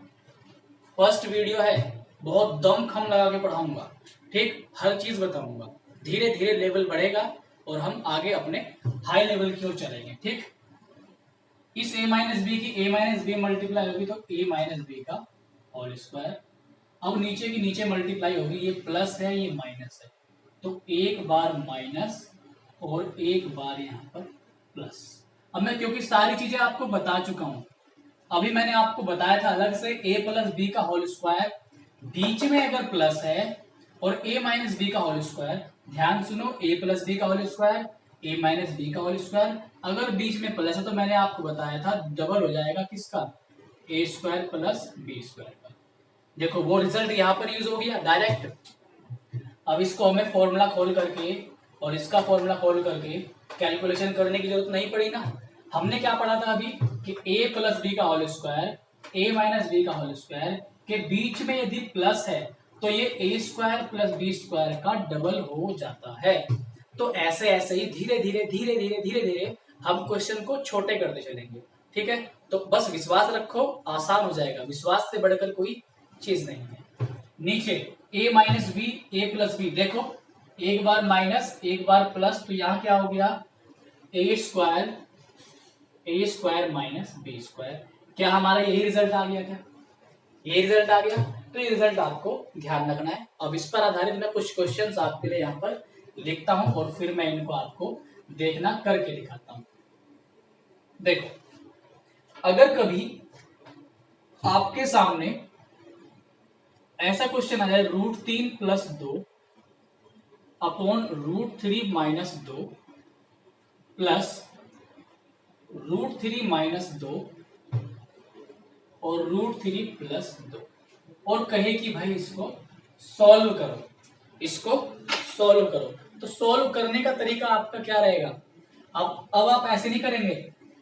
फर्स्ट वीडियो है, बहुत दम खम लगा के पढ़ाऊंगा। ठीक, हर चीज बताऊंगा, धीरे धीरे लेवल बढ़ेगा और हम आगे अपने हाई लेवल की ओर चलेंगे। ठीक, इस a माइनस बी की a माइनस बी मल्टीप्लाई होगी तो a माइनस बी का होल स्क्वायर। अब नीचे की नीचे मल्टीप्लाई होगी, ये प्लस है ये माइनस है, तो एक बार माइनस और एक बार यहाँ पर प्लस। अब मैं क्योंकि सारी चीजें आपको बता चुका हूं, अभी मैंने आपको बताया था अलग से a प्लस बी का होल स्क्वायर, बीच में अगर प्लस है और a माइनस बी का होल स्क्वायर, ध्यान सुनो, a प्लस बी का whole square a minus b का होल स्क्वायर, अगर बीच में प्लस है तो मैंने आपको बताया था डबल हो जाएगा किसका, a square plus b square का। देखो वो रिजल्ट यहाँ पर यूज हो गया डायरेक्ट। अब इसको हमें फॉर्मूला खोल करके और इसका फॉर्मूला खोल करके कैलकुलेशन करने की जरूरत नहीं पड़ी ना। हमने क्या पढ़ा था अभी कि a प्लस बी का whole square a minus b का होल स्क्वायर के बीच में यदि प्लस है तो ये a square plus b square का डबल हो जाता है। तो ऐसे ऐसे ही धीरे धीरे धीरे धीरे धीरे धीरे हम क्वेश्चन को छोटे करते चलेंगे। ठीक है, तो बस विश्वास रखो, आसान हो जाएगा, विश्वास से बढ़कर कोई चीज नहीं है। नीचे a minus b a plus b, देखो एक बार माइनस एक बार प्लस, तो यहाँ क्या हो गया a square minus b square. क्या हमारा यही रिजल्ट आ गया, क्या यही रिजल्ट आ गया? तो ये रिजल्ट आपको ध्यान रखना है। अब इस पर आधारित मैं कुछ क्वेश्चंस आपके लिए यहाँ पर लिखता हूं और फिर मैं इनको आपको देखना करके दिखाता हूं। देखो, अगर कभी आपके सामने ऐसा क्वेश्चन आ जाए √3 plus 2 upon √3 minus 2 plus √3 minus 2 और √3 प्लस 2, और कहे कि भाई इसको सॉल्व करो, इसको सॉल्व करो, तो सॉल्व करने का तरीका आपका क्या रहेगा? अब आप ऐसे नहीं करेंगे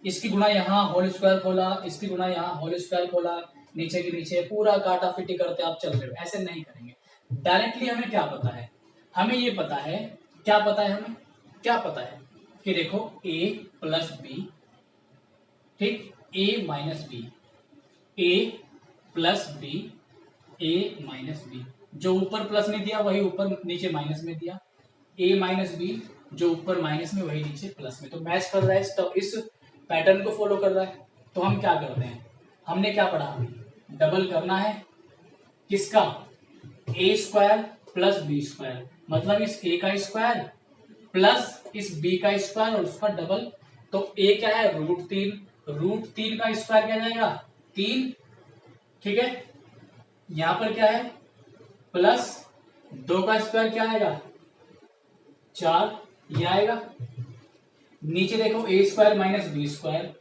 इसकी गुणा यहाँ होल स्क्वायर खोला, इसकी गुणा यहाँ होल स्क्वायर खोला, नीचे के नीचे पूरा काटा फिटी करते आप चल रहे हो, ऐसे नहीं करेंगे। डायरेक्टली हमें क्या पता है, हमें ये पता है, क्या पता है हमें, क्या पता है कि देखो a प्लस बी, ठीक, a minus b, a plus b, a minus b, जो ऊपर प्लस में दिया वही ऊपर नीचे माइनस में दिया, a माइनस बी जो ऊपर माइनस में वही नीचे प्लस में, तो मैच कर रहा है, तो इस पैटर्न को फॉलो कर रहा है। तो हम क्या करते हैं, हमने क्या पढ़ा, डबल करना है किसका, a square plus b square, मतलब इस a का स्क्वायर प्लस इस b का स्क्वायर और उसका डबल। तो a क्या है, रूट तीन का स्क्वायर क्या जाएगा, 3, ठीक है। यहां पर क्या है, प्लस 2 का स्क्वायर क्या आएगा, 4, ये आएगा। नीचे देखो a square minus b square,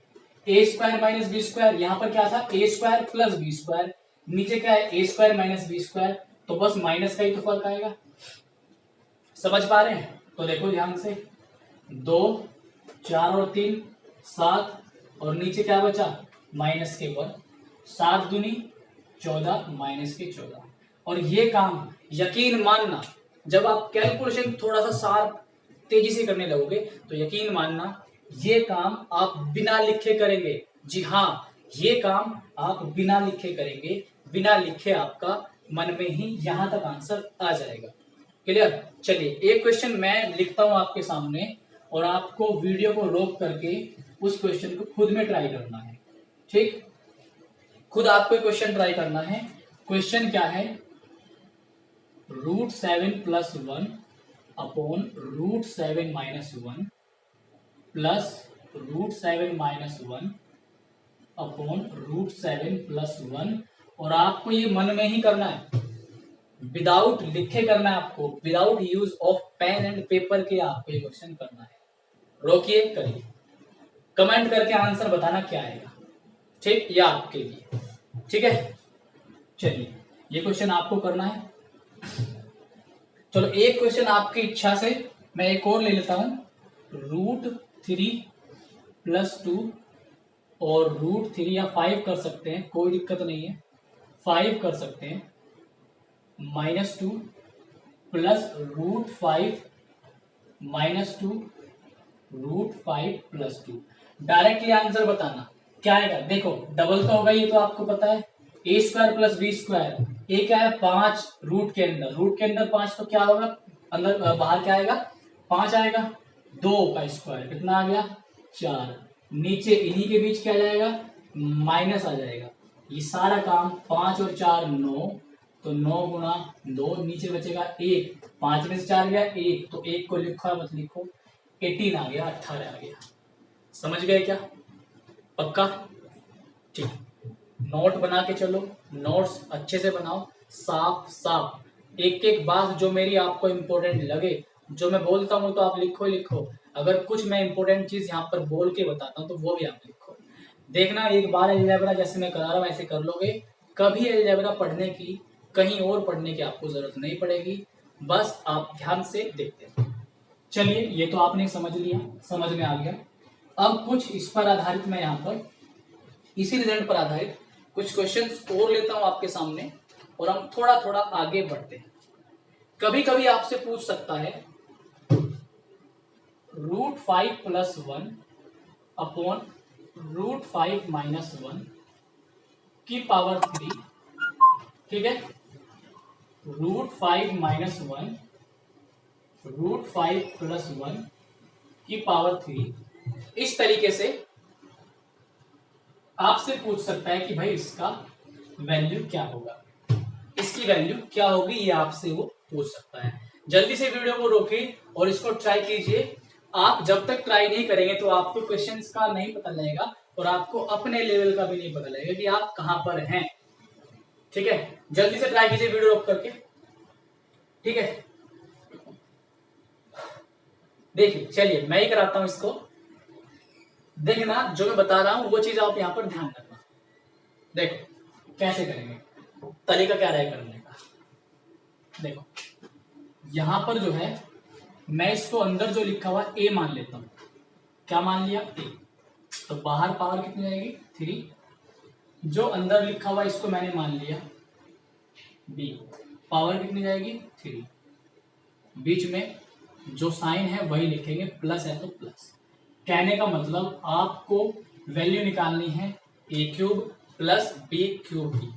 a square minus b square, यहां पर क्या था, a square plus b square, नीचे क्या है, a square minus b square, तो बस माइनस का ही तो फर्क आएगा। समझ पा रहे हैं, तो देखो ध्यान से, 2, 4 और 3 7, और नीचे क्या बचा, माइनस के ऊपर 7 दूनी 14, माइनस के 14। और ये काम यकीन मानना, जब आप कैलकुलेशन थोड़ा सा शार्प तेजी से करने लगोगे तो यकीन मानना ये काम आप बिना लिखे करेंगे। जी हाँ, ये काम आप बिना लिखे करेंगे, बिना लिखे आपका मन में ही यहां तक आंसर आ जाएगा। क्लियर। चलिए एक क्वेश्चन मैं लिखता हूं आपके सामने और आपको वीडियो को रोक करके उस क्वेश्चन को खुद में ट्राई करना है, ठीक, खुद आपको क्वेश्चन ट्राई करना है। क्वेश्चन क्या है, √7 + 1 अपॉन √7 - 1 प्लस √7 - 1 अपॉन √7 + 1, और आपको ये मन में ही करना है, विदाउट लिखे करना है आपको, without use of pen and paper के आपको ये क्वेश्चन करना है। रोकिए, करिए, कमेंट करके आंसर बताना क्या आएगा, ठीक, या आपके लिए, ठीक है। चलिए ये क्वेश्चन आपको करना है। चलो एक क्वेश्चन आपकी इच्छा से मैं एक और ले लेता हूं, √3 + 2 और √3 या 5 कर सकते हैं, कोई दिक्कत नहीं है, 5 कर सकते हैं, -2 प्लस √5 - 2 √5 + 2। डायरेक्टली आंसर बताना क्या आएगा। देखो डबल तो होगा, ये तो आपको पता है, a square plus b square, a क्या है 5 रूट के अंदर 5, तो क्या होगा, अंदर बाहर क्या आएगा, 5 आएगा, 2 का स्क्वायर कितना आ गया, 4, नीचे इन्हीं के बीच क्या जाएगा, माइनस आ जाएगा। ये सारा काम 5 और 4 9, तो 9 गुणा 2, नीचे बचेगा 1, 5 में से 4 गया 1, तो 1 को लिखा मत लिखो, 18 आ गया, 18 आ गया। समझ गए क्या, पक्का, ठीक। नोट बना के चलो, नोट्स अच्छे से बनाओ, साफ साफ एक एक बात जो मेरी आपको इंपॉर्टेंट लगे, जो मैं बोलता हूँ तो आप लिखो ही लिखो। अगर कुछ मैं इंपॉर्टेंट चीज यहाँ पर बोल के बताता हूँ तो वो भी आप लिखो। देखना एक बार अलजेब्रा जैसे मैं करा रहा हूँ ऐसे कर लोगे, कभी अलजेब्रा पढ़ने की, कहीं और पढ़ने की आपको जरूरत नहीं पड़ेगी, बस आप ध्यान से देखते हैं। चलिए ये तो आपने समझ लिया, समझ में आ गया। अब कुछ इस पर आधारित मैं यहाँ पर इसी रिजल्ट पर आधारित कुछ क्वेश्चंस और लेता हूं आपके सामने और हम थोड़ा थोड़ा आगे बढ़ते हैं। कभी कभी आपसे पूछ सकता है √5 + 1 अपॉन √5 - 1 की पावर 3, ठीक है, √5 - 1 √5 + 1 की पावर 3, इस तरीके से आपसे पूछ सकता है कि भाई इसका वैल्यू क्या होगा, इसकी वैल्यू क्या होगी, ये आपसे वो पूछ सकता है। जल्दी से वीडियो को रोकिए और इसको ट्राई कीजिए। आप जब तक ट्राई नहीं करेंगे तो आपको क्वेश्चंस का नहीं पता लगेगा और आपको अपने लेवल का भी नहीं पता लगेगा कि आप कहां पर हैं, ठीक है। जल्दी से ट्राई कीजिए वीडियो रोक करके, ठीक है। देखिए चलिए मैं ही कराता हूं इसको, देखना जो मैं बता रहा हूं वो चीज आप यहां पर ध्यान रखना। देखो कैसे करेंगे, तरीका क्या रहेगा करने का। देखो यहां पर जो है मैं इसको अंदर जो लिखा हुआ ए मान लेता हूं, क्या मान लिया, ए। तो बाहर पावर कितनी जाएगी 3, जो अंदर लिखा हुआ इसको मैंने मान लिया b, पावर कितनी जाएगी 3, बीच में जो साइन है वही लिखेंगे, प्लस है तो प्लस। कहने का मतलब आपको वैल्यू निकालनी है a cube plus b cube की।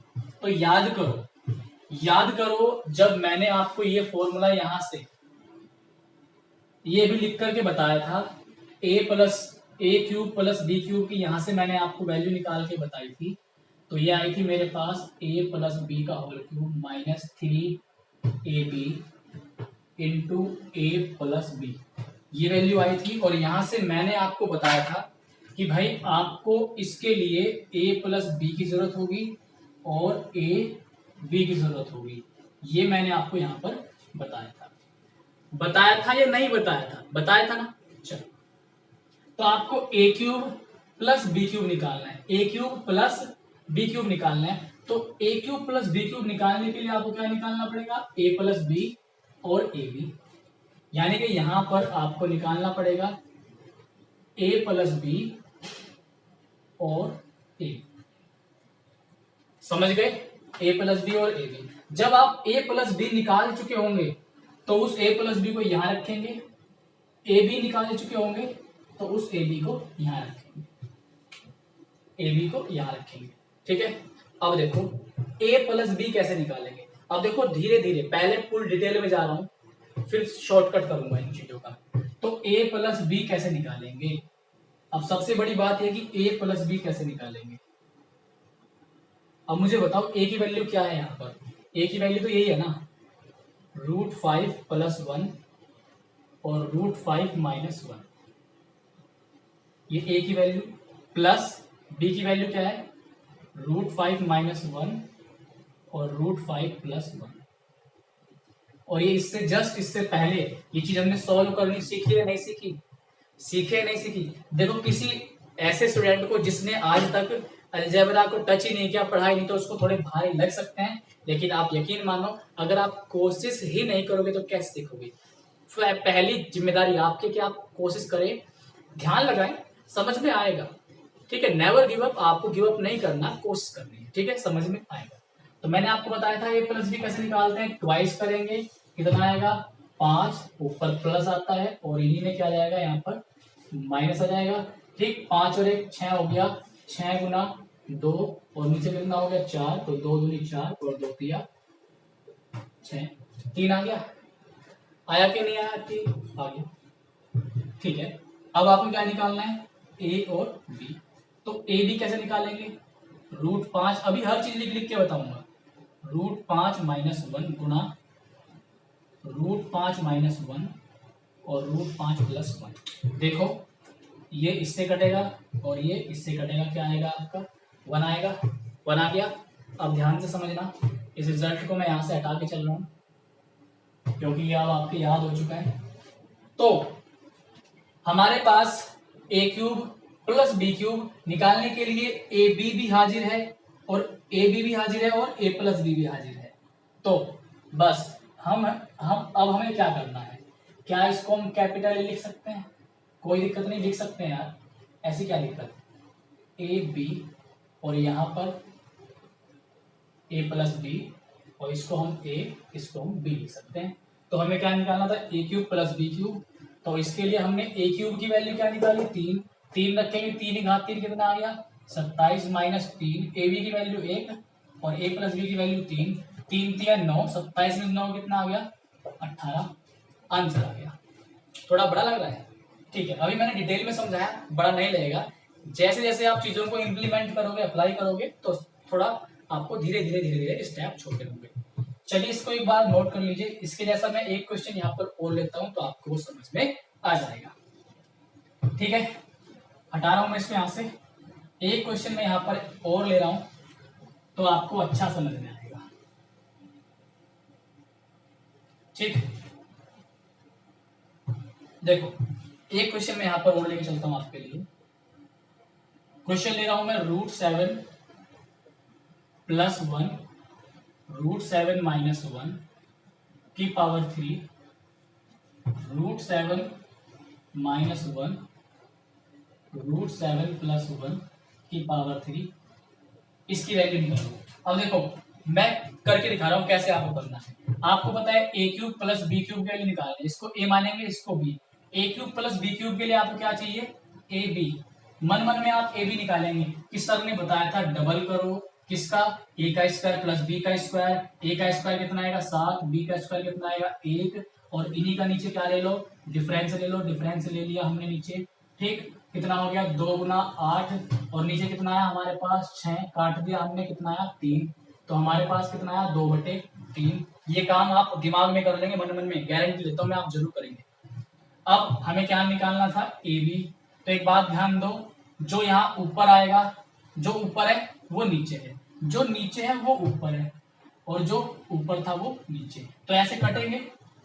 तो याद करो जब मैंने आपको ये फॉर्मूला यहां से ये भी लिख करके बताया था, a cube plus b cube की, यहां से मैंने आपको वैल्यू निकाल के बताई थी। तो ये आई थी मेरे पास a प्लस बी का whole cube minus 3ab into a plus b, ये वैल्यू आई थी। और यहां से मैंने आपको बताया था कि भाई आपको इसके लिए a प्लस बी की जरूरत होगी और a बी की जरूरत होगी, ये मैंने आपको यहाँ पर बताया था या नहीं बताया था ना। चलो, तो आपको a cube plus b cube निकालना है, a cube plus b cube निकालना है। तो a cube plus b cube निकालने के लिए आपको क्या निकालना पड़ेगा, a प्लस बी और ए बी, यानी कि यहां पर आपको निकालना पड़ेगा a प्लस बी और ए, समझ गए, a प्लस बी और ए बी। जब आप a प्लस बी निकाल चुके होंगे तो उस a प्लस बी को यहां रखेंगे, ए बी निकाल चुके होंगे तो उस ए बी को यहां रखेंगे, ए बी को यहां रखेंगे, ठीक है। अब देखो a प्लस बी कैसे निकालेंगे। अब देखो धीरे धीरे, पहले फुल डिटेल में जा रहा हूं फिर शॉर्टकट करूंगा इन चीजों का। तो a प्लस बी कैसे निकालेंगे, अब सबसे बड़ी बात है कि a प्लस बी कैसे निकालेंगे। अब मुझे बताओ a की वैल्यू क्या है, यहाँ पर a की वैल्यू तो यही है ना, √5 प्लस 1 और √5 माइनस 1, ये a की वैल्यू, प्लस b की वैल्यू क्या है, √5 माइनस 1 और √5 प्लस 1। और ये इससे पहले ये चीज हमने सॉल्व करनी सीखी है नहीं सीखी। देखो किसी ऐसे स्टूडेंट को जिसने आज तक अलजेब्रा को टच ही नहीं किया, पढ़ाई नहीं, तो उसको थोड़े भारी लग सकते हैं, लेकिन आप यकीन मानो अगर आप कोशिश ही नहीं करोगे तो कैसे सीखोगे। पहली जिम्मेदारी आपकी कि आप कोशिश करें, ध्यान लगाएं, समझ में आएगा, ठीक है। नेवर गिव अप, आपको गिव अप नहीं करना, कोशिश करनी है, ठीक है, समझ में आएगा। तो मैंने आपको बताया था a प्लस बी कैसे निकालते हैं, ट्वाइस करेंगे, कितना आएगा 5, ऊपर प्लस आता है और इन्हीं में क्या जाएगा, यहाँ पर माइनस आ जाएगा, ठीक। 5 और 1 6 हो गया, 6 गुना 2 और नीचे कितना हो गया 4, तो 2 दूनी 4 और 2 तिया 6, 3 आ गया, आया कि नहीं आया, 3 आ गया, ठीक है। अब आपको क्या निकालना है, a और b। तो a b कैसे निकालेंगे, √5, अभी हर चीज लिख के बताऊंगा, √5 माइनस 1 गुना √5 माइनस 1 और √5 प्लस 1। देखो ये इससे कटेगा और ये इससे कटेगा, क्या आएगा आपका 1 आएगा, 1 आ गया। अब ध्यान से समझना, इस रिजल्ट को मैं यहां से हटा के चल रहा हूं क्योंकि ये अब आपके याद हो चुका है। तो हमारे पास a cube plus b cube निकालने के लिए ए बी भी हाजिर है और ए बी भी हाजिर है और a प्लस बी भी हाजिर है। तो बस हम अब हमें क्या करना है, क्या इसको हम कैपिटल लिख सकते हैं, कोई दिक्कत नहीं, लिख सकते हैं यार, ऐसी क्या दिक्कत, ए बी और यहाँ पर a प्लस बी और इसको हम a, इसको हम b लिख सकते हैं। तो हमें क्या निकालना था, a cube plus b cube. तो इसके लिए हमने a क्यूब की वैल्यू क्या निकाली, 3 रखेंगे, 3 की घात 3 कितना आ गया 27 माइनस 3, ए बी की वैल्यू 1 और a प्लस बी की वैल्यू 3, 3 तिया 9, 27 में 9 कितना आ गया 18, आंसर आ गया। थोड़ा बड़ा लग रहा है, ठीक है, अभी मैंने डिटेल में समझाया, बड़ा नहीं लगेगा। जैसे जैसे आप चीजों को इंप्लीमेंट करोगे, अप्लाई करोगे, तो थोड़ा आपको धीरे धीरे स्टेप छोटे होंगे। चलिए इसको एक बार नोट कर लीजिए, इसके जैसा मैं एक क्वेश्चन यहाँ पर और लेता हूं तो आपको वो समझ में आ जाएगा, ठीक है। हटा रहा हूं मैं इसमें, यहां से एक क्वेश्चन में यहाँ पर और ले रहा हूं तो आपको अच्छा समझ में आएगा, ठीक। देखो एक क्वेश्चन में यहाँ पर और लेके चलता हूं आपके लिए। क्वेश्चन ले रहा हूं मैं √7 प्लस 1 √7 माइनस 1 की पावर 3 √7 माइनस 1 √7 + 1 की पावर 3, इसकी वैल्यू निकालो। अब देखो मैं करके दिखा रहा हूं कैसे आपको करना है। आपको पता है a³ + b³ की वैल्यू निकालनी है, इसको a मानेंगे, इसको b। a³ + b³ के लिए आपको क्या चाहिए, ab। मन मन में आप ab निकालेंगे कि सर ने बताया था डबल करो किसका, a का स्क्वायर प्लस b का स्क्वायर। a का स्क्वायर कितना आएगा 7, b का स्क्वायर कितना आएगा 1, और इन्हीं का नीचे क्या ले लो, डिफरेंस ले लो। डिफरेंस ले लिया हमने नीचे, ठीक। कितना हो गया 2 × 8, और नीचे कितना आया हमारे पास 6, काट दिया हमने, कितना आया 3। तो हमारे पास कितना आया 2/3। ये काम आप दिमाग में कर लेंगे, मन मन में गारंटी देता हूं मैं, आप जरूर करेंगे। अब हमें क्या निकालना था, ए बी। तो एक बात ध्यान दो, जो यहाँ ऊपर आएगा, जो ऊपर है वो नीचे है, जो नीचे है वो ऊपर है, और जो ऊपर था वो नीचे। तो ऐसे कटेंगे।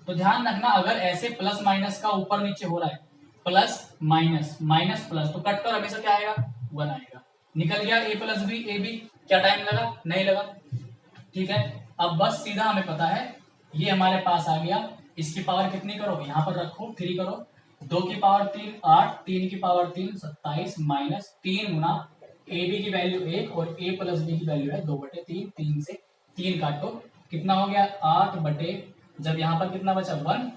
तो ध्यान रखना, अगर ऐसे प्लस माइनस का ऊपर नीचे हो रहा है, प्लस माइनस माइनस प्लस, तो कट कर हमेशा क्या आएगा 1 आएगा। निकल गया a + b ab। क्या टाइम लगा, नहीं लगा, ठीक है। अब बस सीधा हमें पता है, ये हमारे पास आ गया। इसकी पावर कितनी करो, यहाँ पर रखो 3 करो, 2 की पावर 3 8, 3 की पावर 3 27, माइनस 3 गुना ए बी की वैल्यू 1 और a + b की वैल्यू है 2/3। 3 से 3 काटो, कितना हो गया 8 जब यहाँ पर कितना बचा 1,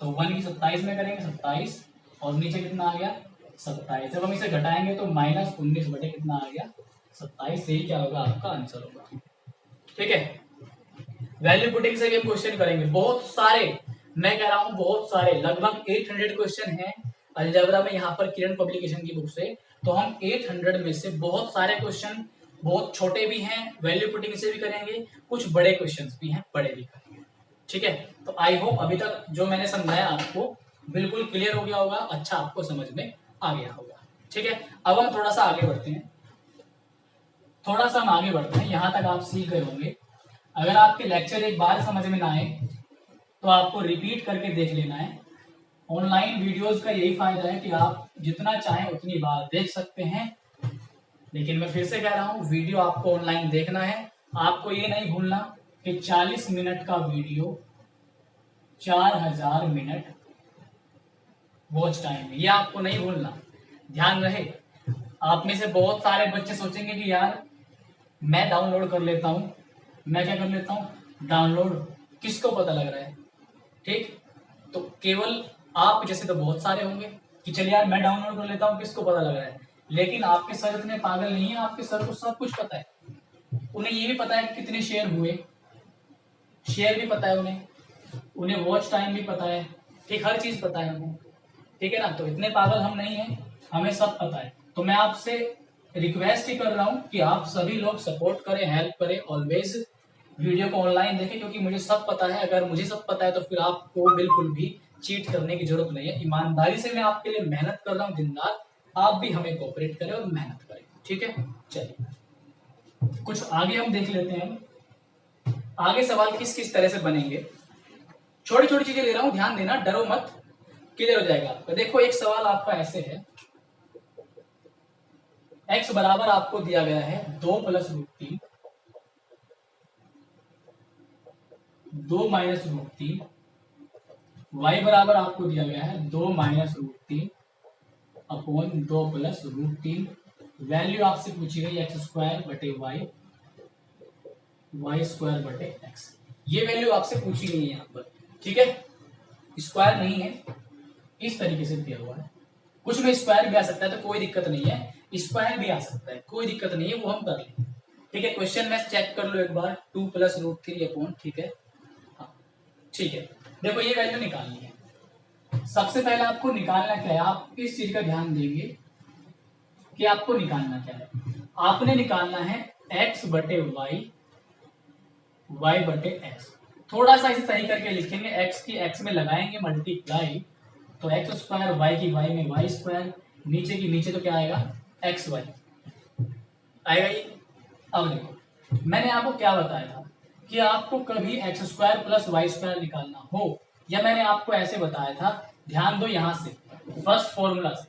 तो 1 की 27 में करेंगे 27, और नीचे कितना आ गया 27। जब हम इसे घटाएंगे तो -19 कितना आ गया 27। से ही क्या होगा, आपका आंसर होगा, ठीक है। वैल्यू पुटिंग से भी हम क्वेश्चन करेंगे बहुत सारे, मैं कह रहा हूं बहुत सारे, लगभग 800 क्वेश्चन हैं अलजेब्रा में यहाँ पर किरण पब्लिकेशन की बुक से। तो हम 800 में से बहुत सारे क्वेश्चन, बहुत छोटे भी हैं, वैल्यू पुटिंग से भी करेंगे, कुछ बड़े क्वेश्चन भी हैं, बड़े भी करेंगे, ठीक है। तो आई होप अभी तक जो मैंने समझाया आपको बिल्कुल क्लियर हो गया होगा, अच्छा आपको समझ में आ गया होगा, ठीक है। अब हम थोड़ा सा आगे बढ़ते हैं, यहाँ तक आप सीख गए होंगे। अगर आपके लेक्चर एक बार समझ में ना आए तो आपको रिपीट करके देख लेना है। ऑनलाइन वीडियोस का यही फायदा है कि आप जितना चाहें उतनी बार देख सकते हैं, लेकिन मैं फिर से कह रहा हूं वीडियो आपको ऑनलाइन देखना है। आपको ये नहीं भूलना कि 40 मिनट का वीडियो 4000 मिनट वॉच टाइम है, ये आपको नहीं भूलना, ध्यान रहे। आप में से बहुत सारे बच्चे सोचेंगे कि यार मैं डाउनलोड कर लेता हूं, मैं क्या कर लेता हूं डाउनलोड, किसको पता लग रहा है, ठीक। तो केवल आप जैसे तो बहुत सारे होंगे कि चलिए यार मैं डाउनलोड कर लेता हूं, किसको पता लग रहा है। लेकिन आपके सर इतने पागल नहीं है, आपके सर को सब कुछ पता है। उन्हें ये भी पता है कि कितने शेयर हुए, शेयर भी पता है उन्हें वॉच टाइम भी पता है, ठीक, हर चीज पता है उन्हें, ठीक है ना। तो इतने पागल हम नहीं है, हमें सब पता है। तो मैं आपसे रिक्वेस्ट ही कर रहा हूं कि आप सभी लोग सपोर्ट करें, हेल्प करें, ऑलवेज वीडियो को ऑनलाइन देखें, क्योंकि मुझे सब पता है। अगर मुझे सब पता है तो फिर आपको बिल्कुल भी चीट करने की जरूरत नहीं है। ईमानदारी से मैं आपके लिए मेहनत कर रहा हूँ दिन रात, आप भी हमें कोऑपरेट करें और मेहनत करें, ठीक है। चलिए कुछ आगे हम देख लेते हैं, आगे सवाल किस किस तरह से बनेंगे। छोटी छोटी चीजें ले रहा हूं, ध्यान देना, डरो मत, क्लियर हो जाएगा आपका। देखो एक सवाल आपका ऐसे है, x बराबर आपको दिया गया है 2 + √3, 2 - √3, y बराबर आपको दिया गया है 2 - √3 अपॉन 2 + √3। वैल्यू आपसे पूछी गई x² y² x, ये वैल्यू आपसे पूछी गई है यहाँ पर, ठीक है। स्क्वायर नहीं है, इस तरीके से दिया हुआ है। कुछ में स्क्वायर भी आ सकता है तो कोई दिक्कत नहीं है, स्क्वायर भी आ सकता है, कोई दिक्कत नहीं है, वो हम कर लेंगे, ठीक है। क्वेश्चन में चेक कर लो एक बार, 2 + √3 अपॉन, ठीक है, हाँ ठीक है। देखो ये वैल्यू निकालनी है, सबसे पहले आपको निकालना क्या है, आप इस चीज का ध्यान देंगे कि आपको निकालना क्या है। आपने निकालना है x/y, y/x। थोड़ा सा इसे सही करके लिखेंगे, x की x में लगाएंगे मल्टीप्लाई, तो x², y की y में y², नीचे की नीचे तो क्या आएगा xy आएगा ये। अब देखो मैंने आपको क्या बताया था कि आपको कभी x² + y² निकालना हो, या मैंने आपको ऐसे बताया था, ध्यान दो यहां से, फर्स्ट फॉर्मूला से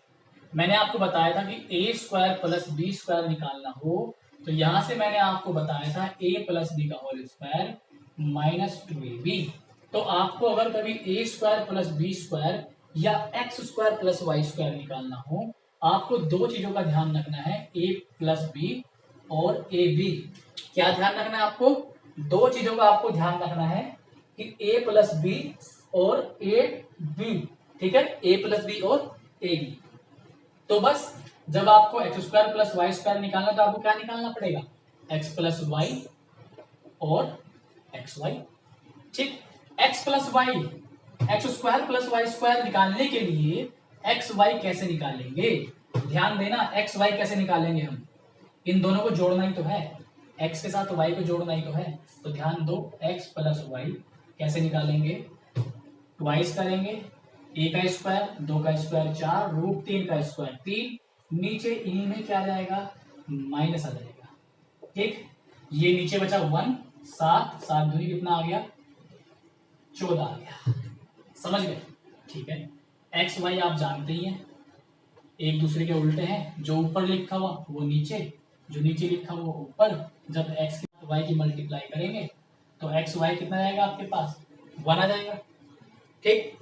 मैंने आपको बताया था कि a² + b² निकालना हो, तो यहां से मैंने आपको बताया था a + b का होल स्क्वायर -2ab। तो आपको अगर कभी a² + b² या x² + y² निकालना हो आपको दो चीजों का ध्यान रखना है, a प्लस बी और ए बी। क्या ध्यान रखना है आपको? दो चीजों का आपको ध्यान रखना है कि a प्लस बी और ए बी, ठीक है, a प्लस बी और ए बी। तो बस जब आपको x square plus y square निकालना तो आपको क्या निकालना पड़ेगा? एक्स प्लस वाई और एक्स वाई। ठीक, x plus y, x square plus y square निकालने के लिए एक्स वाई कैसे निकालेंगे? ध्यान देना, एक्स वाई कैसे निकालेंगे हम? इन दोनों को जोड़ना ही तो है, एक्स के साथ वाई को जोड़ना ही तो है। तो ध्यान दो, एक्स प्लस वाई कैसे निकालेंगे? ट्वाइस करेंगे, ए का स्क्वायर, दो का स्क्वायर 4, रूट 3 का स्क्वायर 3, नीचे इन्हीं में क्या आ जाएगा? माइनस आ जाएगा। ठीक, ये नीचे बचा 1, 7, 7 दूनी कितना आ गया? 14 आ गया। समझ गए? ठीक है, एक्स वाई आप जानते ही हैं, एक दूसरे के उल्टे हैं। जो ऊपर लिखा हुआ वो नीचे, जो नीचे लिखा हुआ वो ऊपर। जब एक्स की वाई की मल्टीप्लाई करेंगे तो एक्स वाई कितना आएगा आपके पास? 1 आ जाएगा। ठीक,